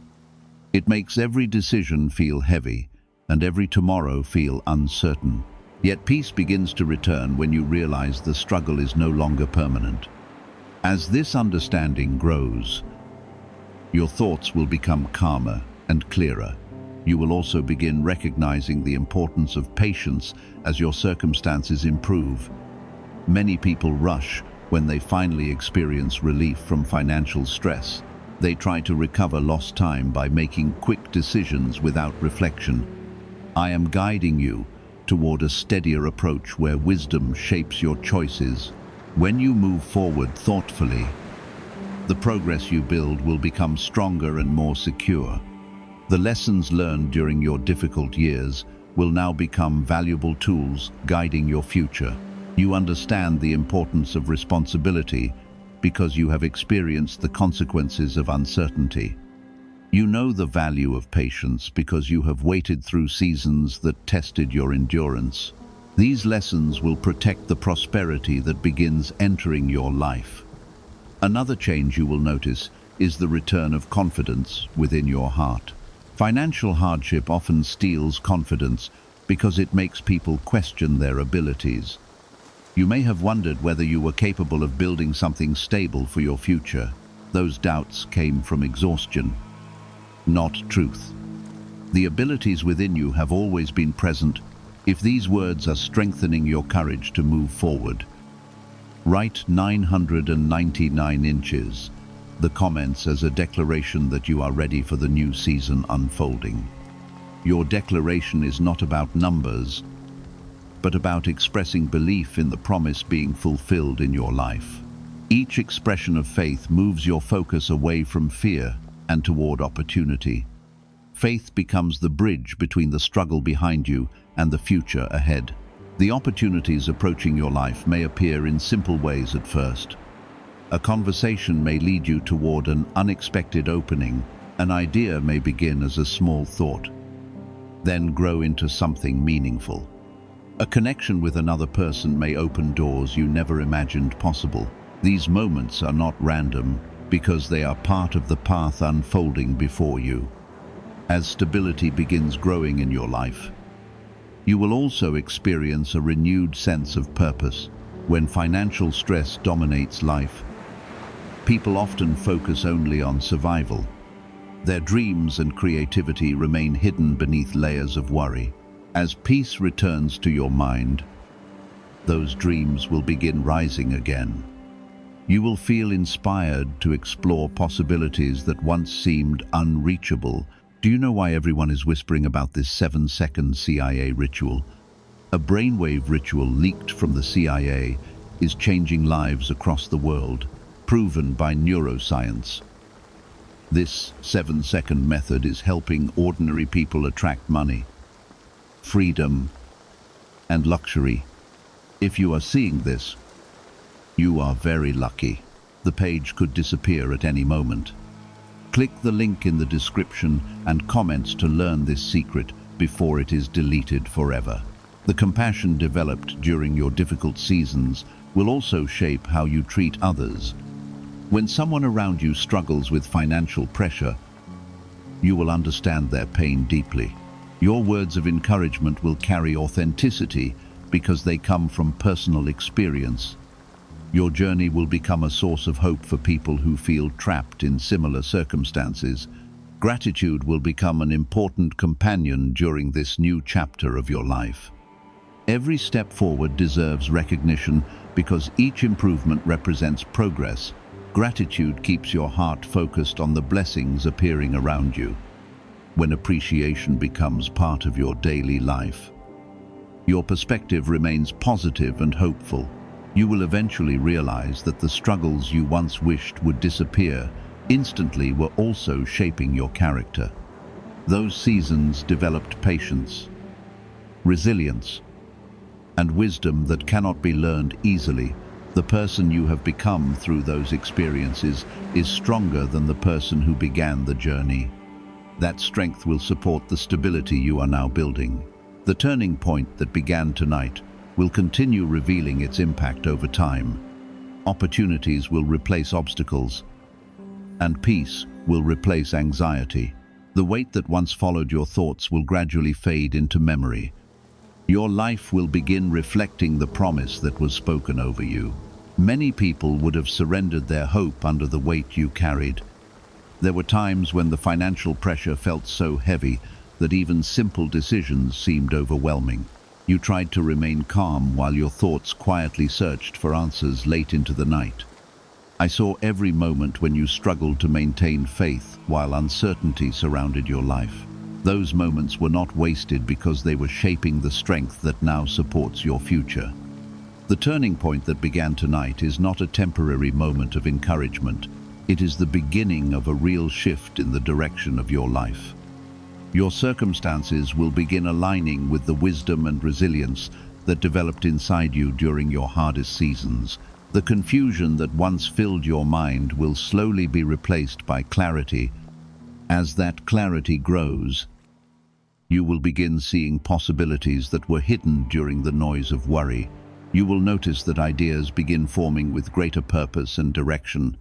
It makes every decision feel heavy and every tomorrow feel uncertain. Yet peace begins to return when you realize the struggle is no longer permanent. As this understanding grows, your thoughts will become calmer and clearer. You will also begin recognizing the importance of patience as your circumstances improve. Many people rush when they finally experience relief from financial stress. They try to recover lost time by making quick decisions without reflection. I am guiding you toward a steadier approach where wisdom shapes your choices. When you move forward thoughtfully, the progress you build will become stronger and more secure. The lessons learned during your difficult years will now become valuable tools guiding your future. You understand the importance of responsibility because you have experienced the consequences of uncertainty. You know the value of patience because you have waited through seasons that tested your endurance. These lessons will protect the prosperity that begins entering your life. Another change you will notice is the return of confidence within your heart. Financial hardship often steals confidence because it makes people question their abilities. You may have wondered whether you were capable of building something stable for your future. Those doubts came from exhaustion, not truth. The abilities within you have always been present if these words are strengthening your courage to move forward. Write 999 inches, the comments as a declaration that you are ready for the new season unfolding. Your declaration is not about numbers, but about expressing belief in the promise being fulfilled in your life. Each expression of faith moves your focus away from fear and toward opportunity. Faith becomes the bridge between the struggle behind you and the future ahead. The opportunities approaching your life may appear in simple ways at first. A conversation may lead you toward an unexpected opening. An idea may begin as a small thought, then grow into something meaningful. A connection with another person may open doors you never imagined possible. These moments are not random because they are part of the path unfolding before you. As stability begins growing in your life, you will also experience a renewed sense of purpose. When financial stress dominates life, people often focus only on survival. Their dreams and creativity remain hidden beneath layers of worry. As peace returns to your mind, those dreams will begin rising again. You will feel inspired to explore possibilities that once seemed unreachable. Do you know why everyone is whispering about this 7-second CIA ritual? A brainwave ritual leaked from the CIA is changing lives across the world, proven by neuroscience. This 7-second method is helping ordinary people attract money, freedom, and luxury. If you are seeing this, you are very lucky. The page could disappear at any moment. Click the link in the description and comments to learn this secret before it is deleted forever. The compassion developed during your difficult seasons will also shape how you treat others. When someone around you struggles with financial pressure, you will understand their pain deeply. Your words of encouragement will carry authenticity because they come from personal experience. Your journey will become a source of hope for people who feel trapped in similar circumstances. Gratitude will become an important companion during this new chapter of your life. Every step forward deserves recognition because each improvement represents progress. Gratitude keeps your heart focused on the blessings appearing around you. When appreciation becomes part of your daily life, your perspective remains positive and hopeful. You will eventually realize that the struggles you once wished would disappear instantly were also shaping your character. Those seasons developed patience, resilience, and wisdom that cannot be learned easily. The person you have become through those experiences is stronger than the person who began the journey. That strength will support the stability you are now building. The turning point that began tonight will continue revealing its impact over time. Opportunities will replace obstacles, and peace will replace anxiety. The weight that once followed your thoughts will gradually fade into memory. Your life will begin reflecting the promise that was spoken over you. Many people would have surrendered their hope under the weight you carried. There were times when the financial pressure felt so heavy that even simple decisions seemed overwhelming. You tried to remain calm while your thoughts quietly searched for answers late into the night. I saw every moment when you struggled to maintain faith while uncertainty surrounded your life. Those moments were not wasted because they were shaping the strength that now supports your future. The turning point that began tonight is not a temporary moment of encouragement. It is the beginning of a real shift in the direction of your life. Your circumstances will begin aligning with the wisdom and resilience that developed inside you during your hardest seasons. The confusion that once filled your mind will slowly be replaced by clarity. As that clarity grows, you will begin seeing possibilities that were hidden during the noise of worry. You will notice that ideas begin forming with greater purpose and direction,